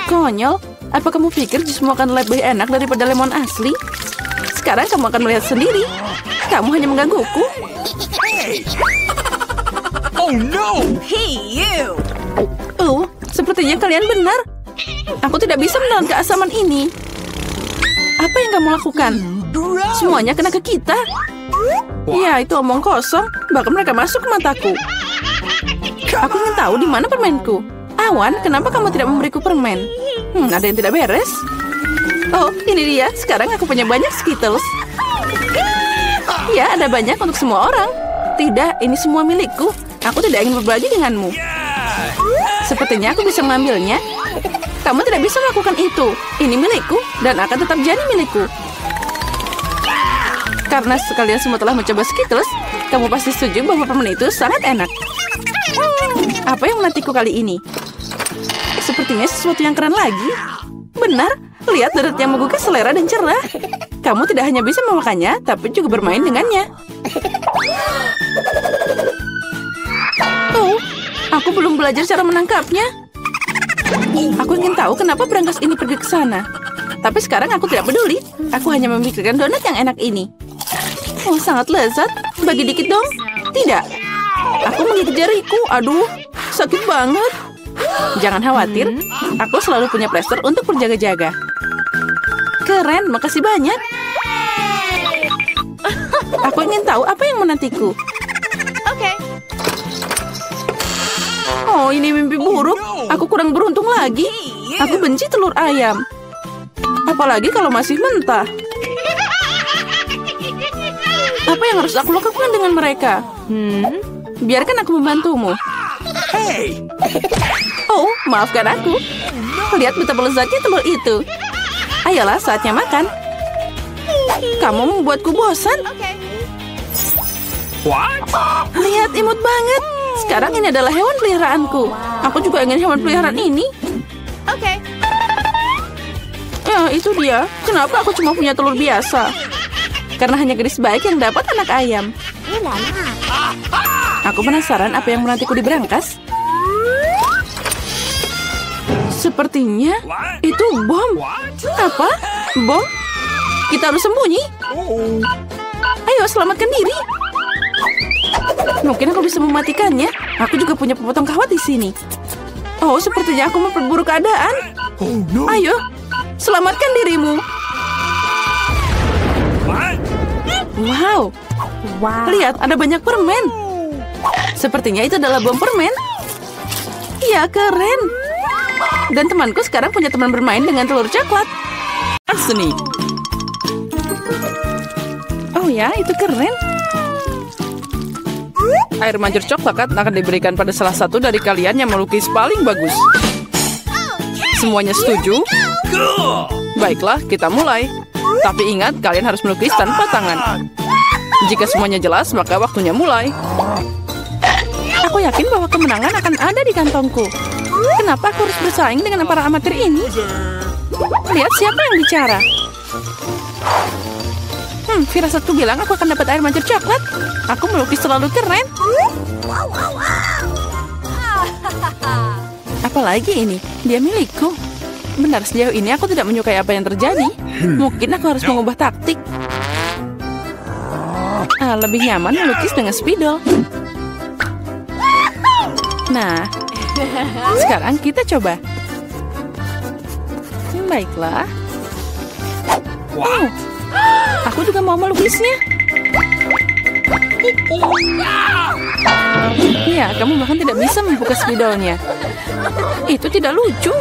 Konyol. Apa kamu pikir jusmu akan lebih enak daripada lemon asli? Sekarang kamu akan melihat sendiri. Kamu hanya menggangguku. Oh no! Sepertinya kalian benar. Aku tidak bisa menelan keasaman ini. Apa yang kamu lakukan? Semuanya kena ke kita. Ya, itu omong kosong. Bahkan mereka masuk ke mataku. Aku ingin tahu di mana permenku. Awan, kenapa kamu tidak memberiku permen? Ada yang tidak beres. Oh, ini dia. Sekarang aku punya banyak Skittles. Ya, ada banyak untuk semua orang. Tidak, ini semua milikku. Aku tidak ingin berbagi denganmu. Sepertinya aku bisa mengambilnya. Kamu tidak bisa melakukan itu. Ini milikku dan akan tetap jadi milikku. Karena sekalian semua telah mencoba Skittles, kamu pasti setuju bahwa permen itu sangat enak. Apa yang menantiku kali ini? Sepertinya sesuatu yang keren lagi. Benar, lihat deret yang menggugah selera dan cerah. Kamu tidak hanya bisa memakannya, tapi juga bermain dengannya. Aku belum belajar cara menangkapnya. Aku ingin tahu kenapa berangkas ini pergi ke sana. Tapi sekarang aku tidak peduli. Aku hanya memikirkan donat yang enak ini. Sangat lezat. Bagi dikit dong. Tidak. Aku menggigit jariku. Aduh, sakit banget. Jangan khawatir, aku selalu punya plester untuk berjaga-jaga. Keren, makasih banyak. Aku ingin tahu apa yang menantiku. Oh, ini mimpi buruk. Aku kurang beruntung lagi. Aku benci telur ayam. Apalagi kalau masih mentah. Apa yang harus aku lakukan dengan mereka? Biarkan aku membantumu. Oh, maafkan aku. Lihat betapa lezatnya telur itu. Ayolah, saatnya makan. Kamu membuatku bosan. What? Lihat, imut banget. Sekarang ini adalah hewan peliharaanku. Aku juga ingin hewan peliharaan ini. Ya, itu dia. Kenapa aku cuma punya telur biasa? Karena hanya gadis baik yang dapat anak ayam. Aku penasaran apa yang menantiku di berangkas. Sepertinya itu bom. Apa? Bom? Kita harus sembunyi. Ayo, selamatkan diri. Mungkin aku bisa mematikannya. Aku juga punya pemotong kawat di sini. Oh, sepertinya aku memperburuk keadaan. Ayo, selamatkan dirimu. Wow. Lihat, ada banyak permen. Sepertinya itu adalah bom permen. Iya, keren. Dan temanku sekarang punya teman bermain dengan telur coklat. Seni. Oh ya, itu keren. Air mancur coklat akan diberikan pada salah satu dari kalian yang melukis paling bagus. Semuanya setuju? Baiklah, kita mulai. Tapi ingat, kalian harus melukis tanpa tangan. Jika semuanya jelas, maka waktunya mulai. Aku yakin bahwa kemenangan akan ada di kantongku. Kenapa aku harus bersaing dengan para amatir ini? Lihat siapa yang bicara. Firasatku bilang aku akan dapat air mancur coklat. Aku melukis terlalu keren. Apalagi ini, dia milikku. Benar, sejauh ini aku tidak menyukai apa yang terjadi. Mungkin aku harus mengubah taktik. Lebih nyaman melukis dengan spidol. Nah, sekarang kita coba. Baiklah. Oh, aku juga mau melukisnya. Iya, kamu bahkan tidak bisa membuka spidolnya. Itu tidak lucu.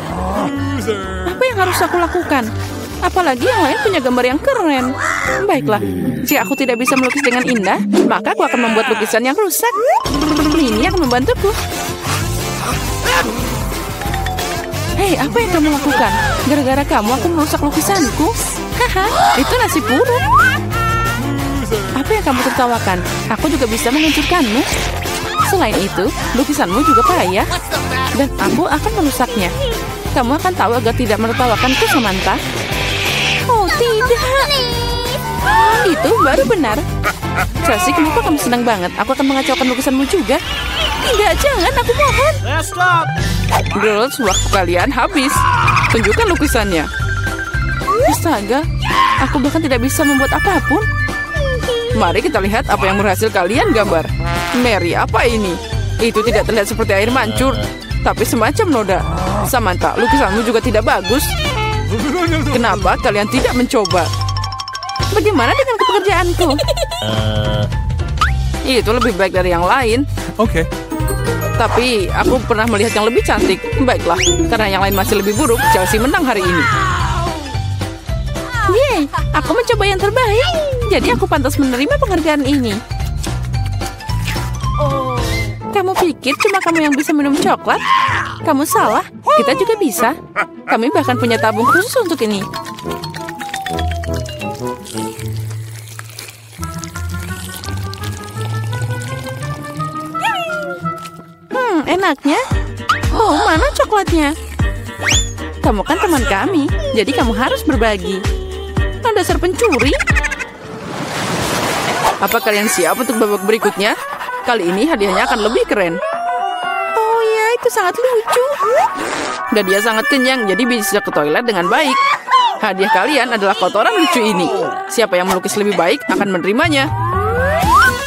Apa yang harus aku lakukan? Apalagi yang lain punya gambar yang keren. Baiklah, jika aku tidak bisa melukis dengan indah, maka aku akan membuat lukisan yang rusak. Ini akan membantuku. Hei, apa yang kamu lakukan? Gara-gara kamu aku merusak lukisanku. Haha, itu nasib buruk. Apa yang kamu tertawakan? Aku juga bisa menghancurkanmu. Selain itu, lukisanmu juga payah. Dan aku akan merusaknya. Kamu akan tahu agar tidak menertawakanku, Samantha. Oh, tidak. Itu baru benar. Chelsea, kenapa kamu senang banget? Aku akan mengacaukan lukisanmu juga. Tidak, jangan, aku mohon. Girls, waktu kalian habis. Tunjukkan lukisannya. Astaga, aku bahkan tidak bisa membuat apapun. Mari kita lihat apa yang berhasil kalian gambar. Mary, apa ini? Itu tidak terlihat seperti air mancur, tapi semacam noda. Samantha, lukisanmu juga tidak bagus. Kenapa kalian tidak mencoba? Bagaimana dengan pekerjaanku? Itu lebih baik dari yang lain. Okay. Tapi aku pernah melihat yang lebih cantik. Baiklah, karena yang lain masih lebih buruk, Chelsea menang hari ini. Yeay, aku mencoba yang terbaik. Jadi aku pantas menerima penghargaan ini. Kamu pikir cuma kamu yang bisa minum coklat? Kamu salah, kita juga bisa. Kami bahkan punya tabung khusus untuk ini. Enaknya. Oh, mana coklatnya? Kamu kan teman kami, jadi kamu harus berbagi. Dasar pencuri. Apa kalian siap untuk babak berikutnya? Kali ini hadiahnya akan lebih keren. Oh ya, itu sangat lucu. Dan dia sangat kenyang, jadi bisa ke toilet dengan baik. Hadiah kalian adalah kotoran lucu ini. Siapa yang melukis lebih baik akan menerimanya.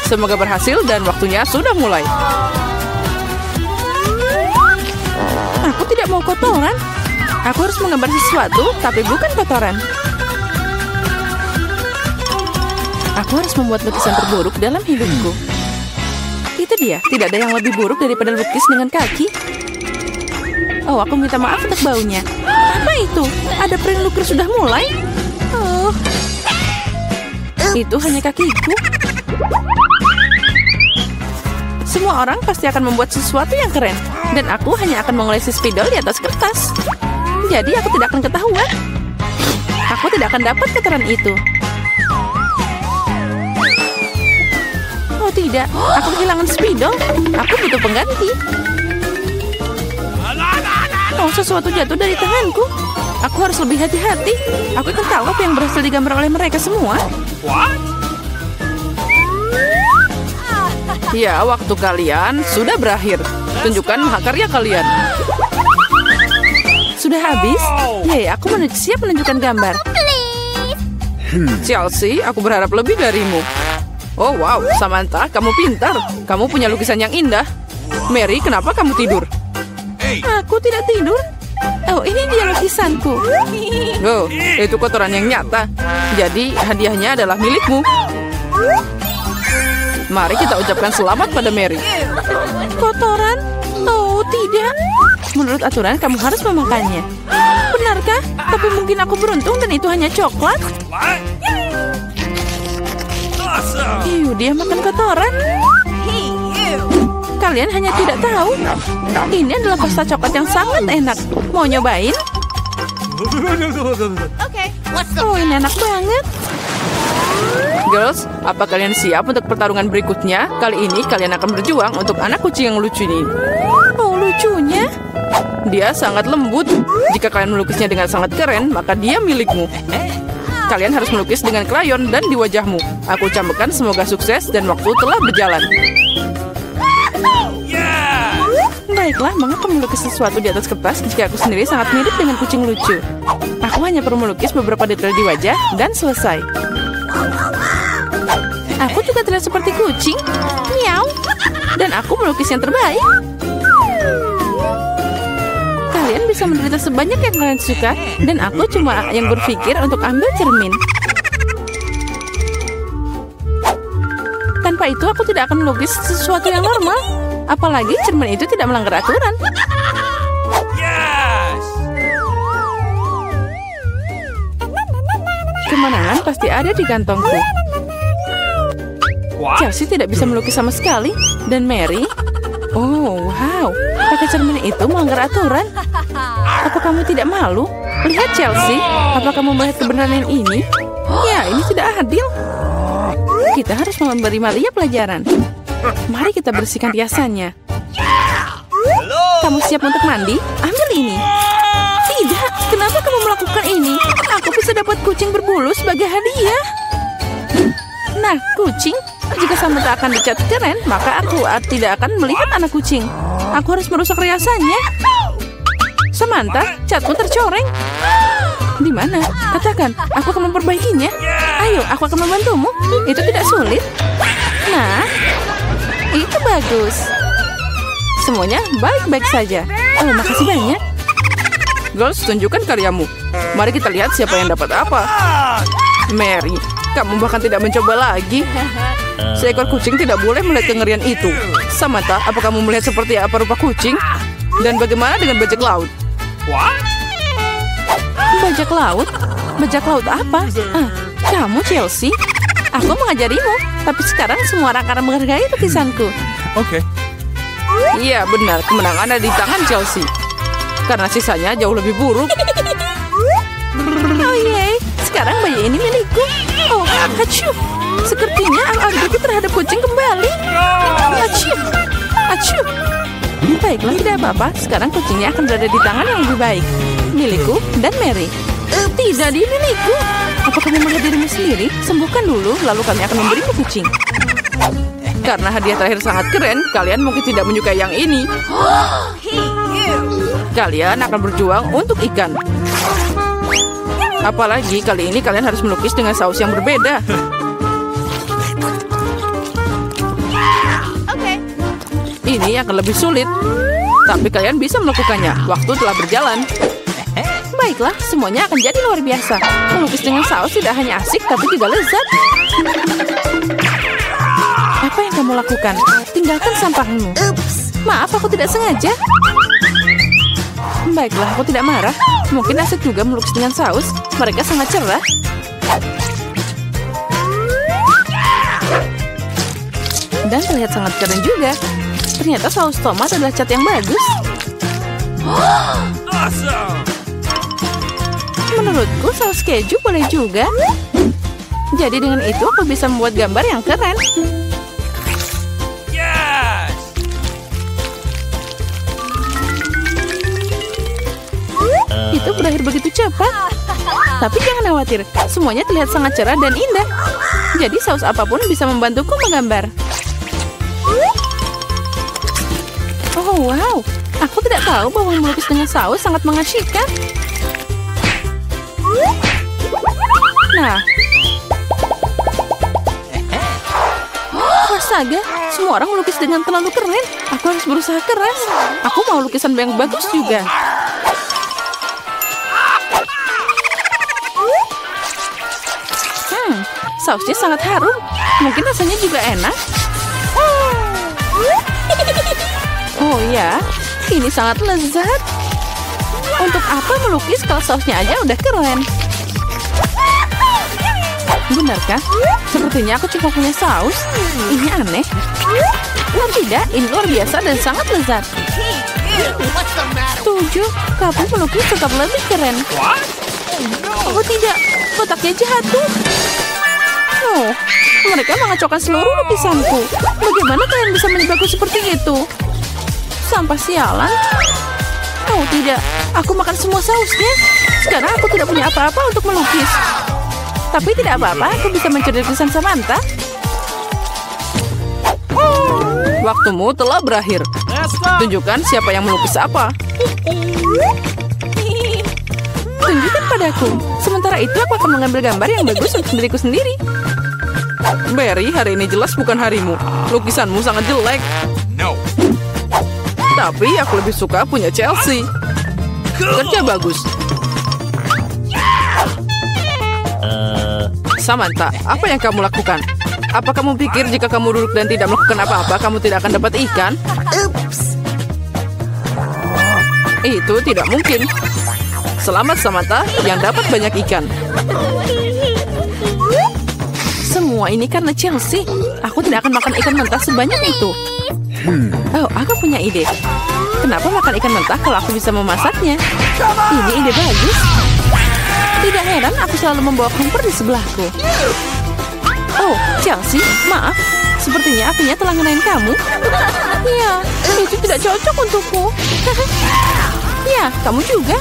Semoga berhasil dan waktunya sudah mulai. kotoran. Aku harus menggambar sesuatu, tapi bukan kotoran. Aku harus membuat lukisan terburuk dalam hidupku. Itu dia, tidak ada yang lebih buruk daripada lukis dengan kaki. Oh, aku minta maaf untuk baunya. Apa itu? Ada peri lukis sudah mulai? Oh, itu hanya kakiku. Semua orang pasti akan membuat sesuatu yang keren. Dan aku hanya akan mengolesi spidol di atas kertas. Jadi aku tidak akan ketahuan. Aku tidak akan dapat kotoran itu. Oh tidak, aku kehilangan spidol. Aku butuh pengganti. Oh, sesuatu jatuh dari tanganku. Aku harus lebih hati-hati. Aku akan tahu apa yang berhasil digambar oleh mereka semua. Ya, waktu kalian sudah berakhir. Tunjukkan mahakarya kalian. Sudah habis? Yey, aku siap menunjukkan gambar. Chelsea, aku berharap lebih darimu. Oh wow, Samantha, kamu pintar. Kamu punya lukisan yang indah. Mary, kenapa kamu tidur? Aku tidak tidur. Oh, ini dia lukisanku. Oh, itu kotoran yang nyata. Jadi, hadiahnya adalah milikmu. Mari kita ucapkan selamat pada Mary. Kotoran? Oh, tidak. Menurut aturan, kamu harus memakannya. Benarkah? Tapi mungkin aku beruntung dan itu hanya coklat. Dia makan kotoran. Kalian hanya tidak tahu. Ini adalah pasta coklat yang sangat enak. Mau nyobain? Oh, ini enak banget. Girls, apa kalian siap untuk pertarungan berikutnya? Kali ini kalian akan berjuang untuk anak kucing yang lucu ini. Oh, lucunya. Dia sangat lembut. Jika kalian melukisnya dengan sangat keren, maka dia milikmu. Kalian harus melukis dengan krayon dan di wajahmu. Aku ucapkan semoga sukses dan waktu telah berjalan. Baiklah, mengapa melukis sesuatu di atas kertas jika aku sendiri sangat mirip dengan kucing lucu? Aku hanya perlu melukis beberapa detail di wajah dan selesai. Aku juga terlihat seperti kucing. Miau. Dan aku melukis yang terbaik. Kalian bisa menderita sebanyak yang kalian suka. Dan aku cuma yang berpikir untuk ambil cermin. Tanpa itu aku tidak akan melukis sesuatu yang normal. Apalagi cermin itu tidak melanggar aturan. Kemenangan pasti ada di kantongku. Chelsea tidak bisa melukis sama sekali. Dan Mary, oh wow, pakai cermin itu melanggar aturan. Apa kamu tidak malu? Lihat Chelsea, apa kamu melihat kebenaran ini? Ya, ini tidak adil. Kita harus memberi Maria pelajaran. Mari kita bersihkan riasannya. Kamu siap untuk mandi? Ambil ini. Tidak, kenapa kamu melakukan ini? Aku bisa dapat kucing berbulu sebagai hadiah. Nah, kucing, jika Samantha akan dicat keren, maka aku tidak akan melihat anak kucing. Aku harus merusak riasannya. Samantha, catmu tercoreng. Di mana? Katakan, aku akan memperbaikinya. Ayo, aku akan membantumu. Itu tidak sulit. Nah, itu bagus. Semuanya baik-baik saja. Oh, makasih banyak. Girls, tunjukkan karyamu. Mari kita lihat siapa yang dapat apa. Mary, kamu bahkan tidak mencoba lagi. Seekor kucing tidak boleh melihat kengerian itu. Samantha, apa kamu melihat seperti apa rupa kucing? Dan bagaimana dengan bajak laut? Bajak laut? Bajak laut apa? Kamu Chelsea? Aku mengajarimu. Tapi sekarang semua orang akan menghargai lukisanku. Oke. Iya benar, kemenangan ada di tangan Chelsea. Karena sisanya jauh lebih buruk. Oh yeay, sekarang bayi ini milikku. Oh, acuh. Sepertinya al-aldiku terhadap kucing kembali. Acuh, acuh. Baiklah, tidak apa-apa. Sekarang kucingnya akan berada di tangan yang lebih baik. Milikku dan Mary. Tidak, dia milikku. Apa kamu melihat dirimu sendiri? Sembuhkan dulu, lalu kami akan memberimu kucing. Karena hadiah terakhir sangat keren, kalian mungkin tidak menyukai yang ini. Kalian akan berjuang untuk ikan. Apalagi kali ini kalian harus melukis dengan saus yang berbeda. Ini akan lebih sulit. Tapi kalian bisa melakukannya. Waktu telah berjalan. Baiklah, semuanya akan jadi luar biasa. Melukis dengan saus tidak hanya asik, tapi juga lezat. Apa yang kamu lakukan? Tinggalkan sampahmu. Maaf, aku tidak sengaja. Baiklah, aku tidak marah. Mungkin asik juga melukis dengan saus. Mereka sangat cerah. Dan terlihat sangat keren juga. Ternyata saus tomat adalah cat yang bagus. Menurutku saus keju boleh juga. Jadi dengan itu aku bisa membuat gambar yang keren. Itu berakhir begitu cepat. Tapi jangan khawatir, semuanya terlihat sangat cerah dan indah. Jadi saus apapun bisa membantuku menggambar. Oh wow, aku tidak tahu bahwa melukis dengan saus sangat mengasyikkan. Nah, astaga, semua orang melukis dengan terlalu keren. Aku harus berusaha keras. Aku mau lukisan yang bagus juga. Sausnya sangat harum. Mungkin rasanya juga enak. Oh ya, ini sangat lezat. Untuk apa melukis kalau sausnya aja udah keren? Benarkah? Sepertinya aku cuma punya saus. Ini aneh. Oh tidak, ini luar biasa dan sangat lezat. Setuju, kamu melukis tetap lebih keren. Oh tidak, kotaknya jatuh. Oh, mereka mengacaukan seluruh lukisanku. Bagaimana kalian bisa menjebakku seperti itu? Sampah sialan. Oh tidak, aku makan semua sausnya. Sekarang aku tidak punya apa-apa untuk melukis. Tapi tidak apa-apa, aku bisa mencuri lukisan Samantha. Waktumu telah berakhir. Tunjukkan siapa yang melukis apa. Tunjukkan padaku. Sementara itu aku akan mengambil gambar yang bagus untuk diriku sendiri. Barry, hari ini jelas bukan harimu. Lukisanmu sangat jelek. No. Tapi aku lebih suka punya Chelsea. Kerja bagus. Samantha, apa yang kamu lakukan? Apa kamu pikir jika kamu duduk dan tidak melakukan apa-apa, kamu tidak akan dapat ikan? Itu tidak mungkin. Selamat Samantha yang dapat banyak ikan. Semua ini karena Chelsea. Aku tidak akan makan ikan mentah sebanyak itu. Oh, aku punya ide. Kenapa makan ikan mentah kalau aku bisa memasaknya? Ini ide bagus. Tidak heran aku selalu membawa kompor di sebelahku. Oh, Chelsea, maaf. Sepertinya apinya telah ngenain kamu. Ya, itu tidak cocok untukku. Ya, kamu juga.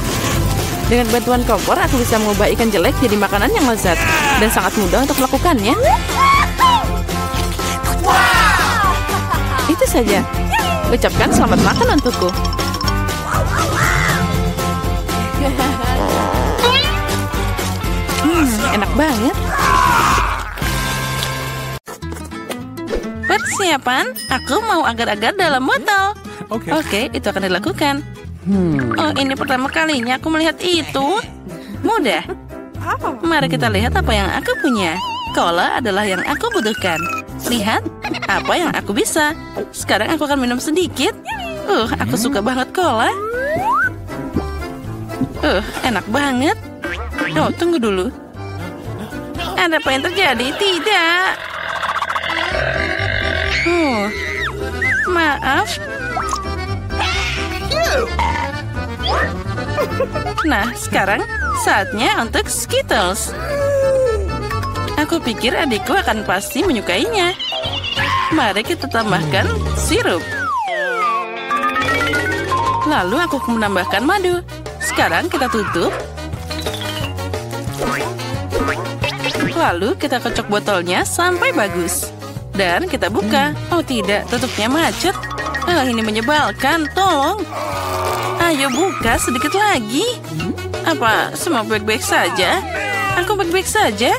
Dengan bantuan kompor, aku bisa mengubah ikan jelek jadi makanan yang lezat. Dan sangat mudah untuk melakukannya. Itu saja. Ucapkan selamat makan untukku. Enak banget. Persiapan, aku mau agar-agar dalam botol. Oke, itu akan dilakukan. Oh, ini pertama kalinya aku melihat itu. Mudah. Mari kita lihat apa yang aku punya. Cola adalah yang aku butuhkan. Lihat, apa yang aku bisa. Sekarang aku akan minum sedikit. Aku suka banget cola. Enak banget. Oh, tunggu dulu. Ada apa yang terjadi? Tidak. Maaf. Nah, sekarang saatnya untuk Skittles. Aku pikir adikku akan pasti menyukainya. Mari kita tambahkan sirup. Lalu aku menambahkan madu. Sekarang kita tutup. Lalu kita kocok botolnya sampai bagus. Dan kita buka. Oh tidak, tutupnya macet. Ini menyebalkan, tolong. Ayo buka sedikit lagi. Apa semua baik-baik saja? Aku baik-baik saja.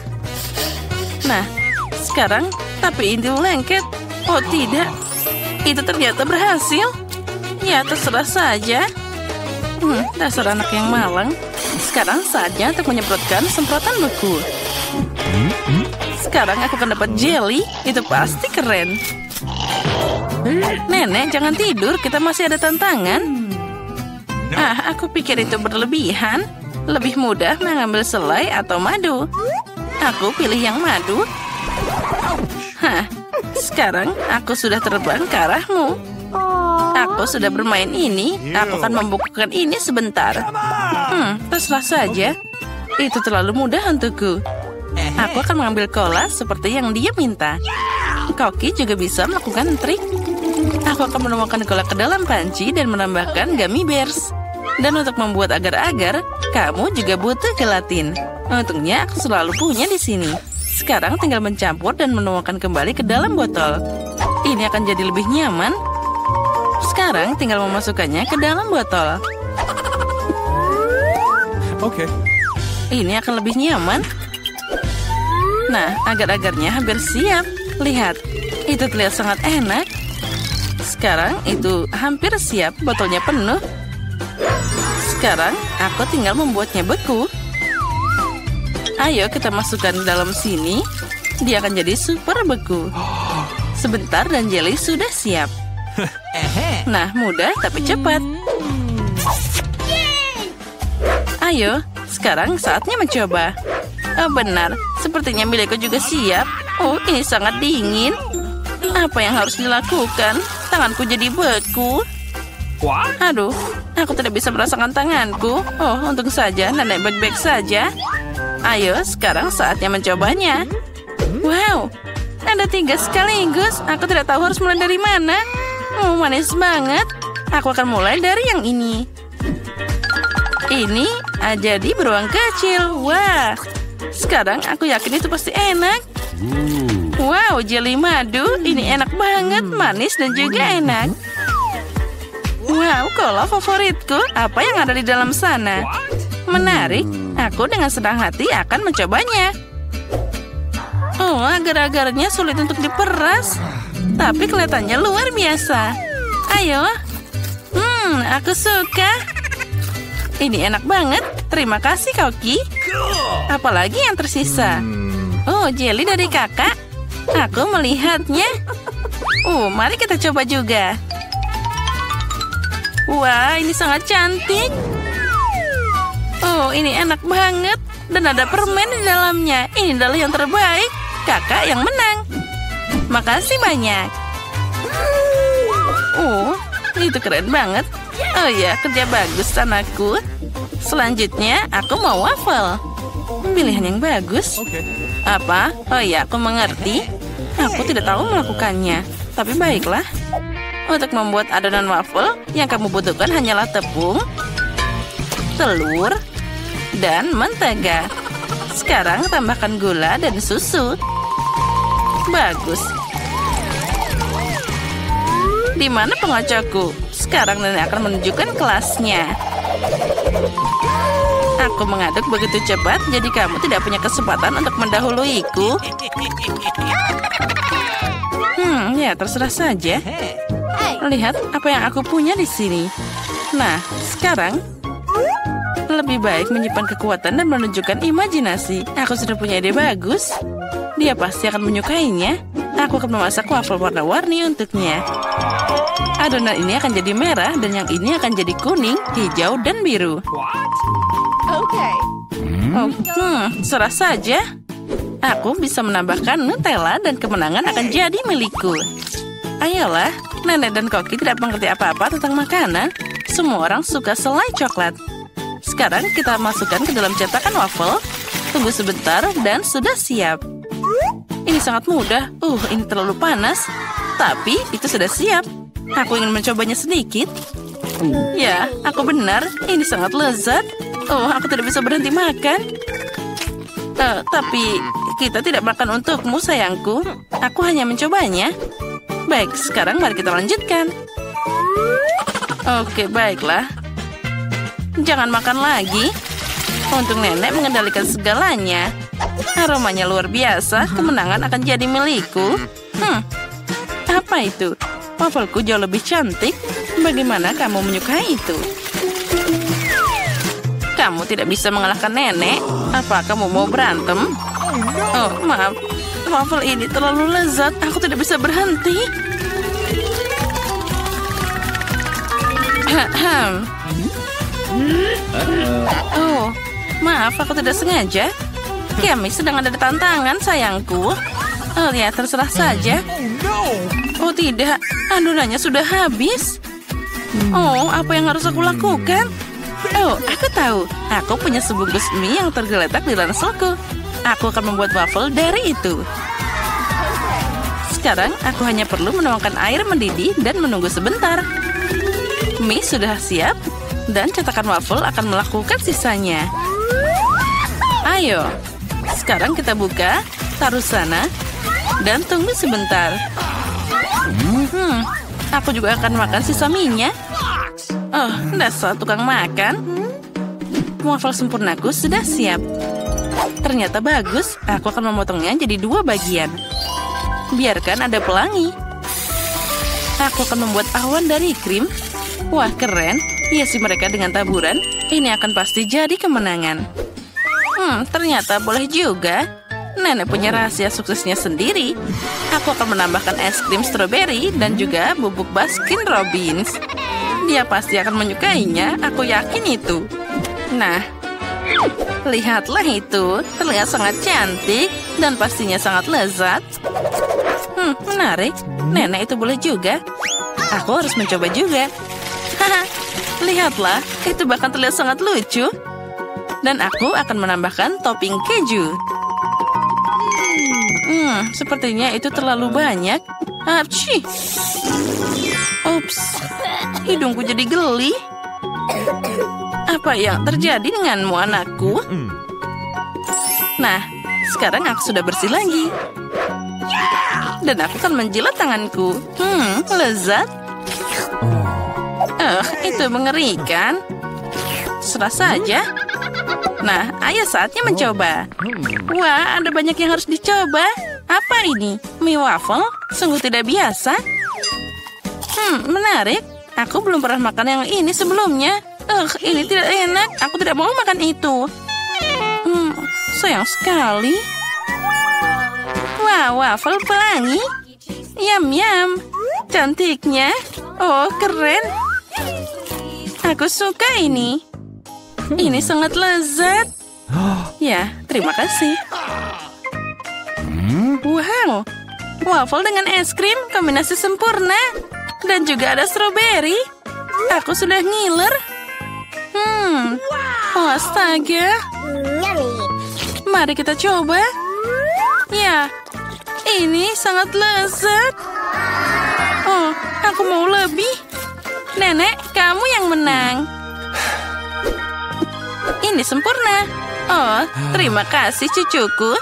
Nah, sekarang tapi ini lengket. Oh tidak, itu ternyata berhasil. Ya, terserah saja. Dasar anak yang malang. Sekarang saatnya untuk menyemprotkan semprotan beku. Sekarang aku akan dapat jelly. Itu pasti keren. Nenek, jangan tidur. Kita masih ada tantangan. Aku pikir itu berlebihan. Lebih mudah mengambil selai atau madu. Aku pilih yang madu. Sekarang aku sudah terbang ke arahmu. Aku sudah bermain ini. Aku akan membukukan ini sebentar. Terserah saja. Itu terlalu mudah untukku. Aku akan mengambil cola seperti yang dia minta. Koki juga bisa melakukan trik. Aku akan menuangkan cola ke dalam panci dan menambahkan gummy bears. Dan untuk membuat agar-agar, kamu juga butuh gelatin. Untungnya aku selalu punya di sini. Sekarang tinggal mencampur dan menuangkan kembali ke dalam botol. Ini akan jadi lebih nyaman. Sekarang tinggal memasukkannya ke dalam botol. Oke. Ini akan lebih nyaman. Nah, agar-agarnya hampir siap. Lihat, itu terlihat sangat enak. Sekarang itu hampir siap, botolnya penuh. Sekarang aku tinggal membuatnya beku. Ayo kita masukkan dalam sini. Dia akan jadi super beku. Sebentar dan jelly sudah siap. Nah, mudah tapi cepat. Ayo, sekarang saatnya mencoba. Oh, benar, sepertinya milikku juga siap. Oh, ini sangat dingin. Apa yang harus dilakukan? Tanganku jadi beku. Aduh, aku tidak bisa merasakan tanganku. Oh, untung saja nenek baik-baik saja. Ayo, sekarang saatnya mencobanya. Wow, ada 3 sekaligus. Aku tidak tahu harus mulai dari mana. Manis banget. Aku akan mulai dari yang ini. Ini jadi beruang kecil. Wah, sekarang aku yakin itu pasti enak. Wow, jelly madu. Ini enak banget, manis dan juga enak. Wow, cola favoritku. Apa yang ada di dalam sana? Menarik. Aku dengan senang hati akan mencobanya. Oh, agar-agarnya sulit untuk diperas. Tapi kelihatannya luar biasa. Ayo. Aku suka. Ini enak banget. Terima kasih, Koki. Apalagi yang tersisa? Oh, jelly dari kakak. Aku melihatnya. Mari kita coba juga. Wah, ini sangat cantik. Oh, ini enak banget. Dan ada permen di dalamnya. Ini adalah yang terbaik. Kakak yang menang. Makasih banyak. Itu keren banget. Oh ya, kerja bagus anakku. Selanjutnya, aku mau waffle. Pilihan yang bagus. Apa? Oh ya, aku mengerti. Aku tidak tahu melakukannya. Tapi baiklah. Untuk membuat adonan waffle, yang kamu butuhkan hanyalah tepung, telur, dan mentega. Sekarang tambahkan gula dan susu. Bagus. Di mana pengocokku? Sekarang nenek akan menunjukkan kelasnya. Aku mengaduk begitu cepat, jadi kamu tidak punya kesempatan untuk mendahuluiku. Ya terserah saja. Lihat apa yang aku punya di sini. Nah, sekarang lebih baik menyimpan kekuatan dan menunjukkan imajinasi. Aku sudah punya ide bagus. Dia pasti akan menyukainya. Aku akan memasak waffle warna-warni untuknya. Adonan ini akan jadi merah dan yang ini akan jadi kuning, hijau, dan biru. Serah saja. Aku bisa menambahkan Nutella dan kemenangan akan jadi milikku. Ayolah, nenek dan Koki tidak mengerti apa-apa tentang makanan. Semua orang suka selai coklat. Sekarang kita masukkan ke dalam cetakan waffle. Tunggu sebentar dan sudah siap. Ini sangat mudah. Ini terlalu panas. Tapi itu sudah siap. Aku ingin mencobanya sedikit. Ya, aku benar. Ini sangat lezat. Aku tidak bisa berhenti makan. Tapi kita tidak makan untukmu, sayangku. Aku hanya mencobanya. Baik, sekarang mari kita lanjutkan. Oke, baiklah. Jangan makan lagi. Untuk nenek mengendalikan segalanya. Aromanya luar biasa. Kemenangan akan jadi milikku. Apa itu? Waffleku jauh lebih cantik. Bagaimana kamu menyukai itu? Kamu tidak bisa mengalahkan nenek. Apa kamu mau berantem? Oh, maaf. Waffle ini terlalu lezat. Aku tidak bisa berhenti. Oh, maaf. Aku tidak sengaja. Kami sedang ada tantangan, sayangku. Oh, ya, terserah saja. Oh, tidak. Adonannya sudah habis. Oh, apa yang harus aku lakukan? Oh, aku tahu. Aku punya sebungkus mie yang tergeletak di ranselku. Aku akan membuat waffle dari itu. Sekarang, aku hanya perlu menuangkan air mendidih dan menunggu sebentar. Mie sudah siap, dan cetakan waffle akan melakukan sisanya. Ayo, sekarang kita buka, taruh sana, dan tunggu sebentar. Aku juga akan makan sisa mie-nya. Oh, dasar tukang makan. Waffle sempurnaku sudah siap. Ternyata bagus. Aku akan memotongnya jadi 2 bagian. Biarkan ada pelangi. Aku akan membuat awan dari krim. Wah, keren. Hiasi mereka dengan taburan. Ini akan pasti jadi kemenangan. Ternyata boleh juga. Nenek punya rahasia suksesnya sendiri. Aku akan menambahkan es krim stroberi dan juga bubuk Baskin Robbins. Dia pasti akan menyukainya, aku yakin itu. Nah, lihatlah itu. Terlihat sangat cantik dan pastinya sangat lezat. Menarik. Nenek itu boleh juga. Aku harus mencoba juga. Haha, lihatlah. Itu bahkan terlihat sangat lucu. Dan aku akan menambahkan topping keju. Sepertinya itu terlalu banyak. Apci. Ups. Hidungku jadi geli. Apa yang terjadi denganmu, anakku? Nah, sekarang aku sudah bersih lagi. Dan aku akan menjilat tanganku. Lezat. Itu mengerikan. Terserah saja. Nah, ayo saatnya mencoba. Wah, ada banyak yang harus dicoba. Apa ini? Mie waffle? Sungguh tidak biasa. Menarik. Aku belum pernah makan yang ini sebelumnya. Ini tidak enak. Aku tidak mau makan itu. Sayang sekali. Wah, waffle pelangi. Yum. Cantiknya. Oh, keren. Aku suka ini. Ini sangat lezat. Ya, terima kasih. Wow, waffle dengan es krim, kombinasi sempurna. Dan juga ada stroberi. Aku sudah ngiler. Oh, astaga. Mari kita coba. Ya, ini sangat lezat. Oh, aku mau lebih. Nenek, kamu yang menang. Ini sempurna. Oh, terima kasih cucuku.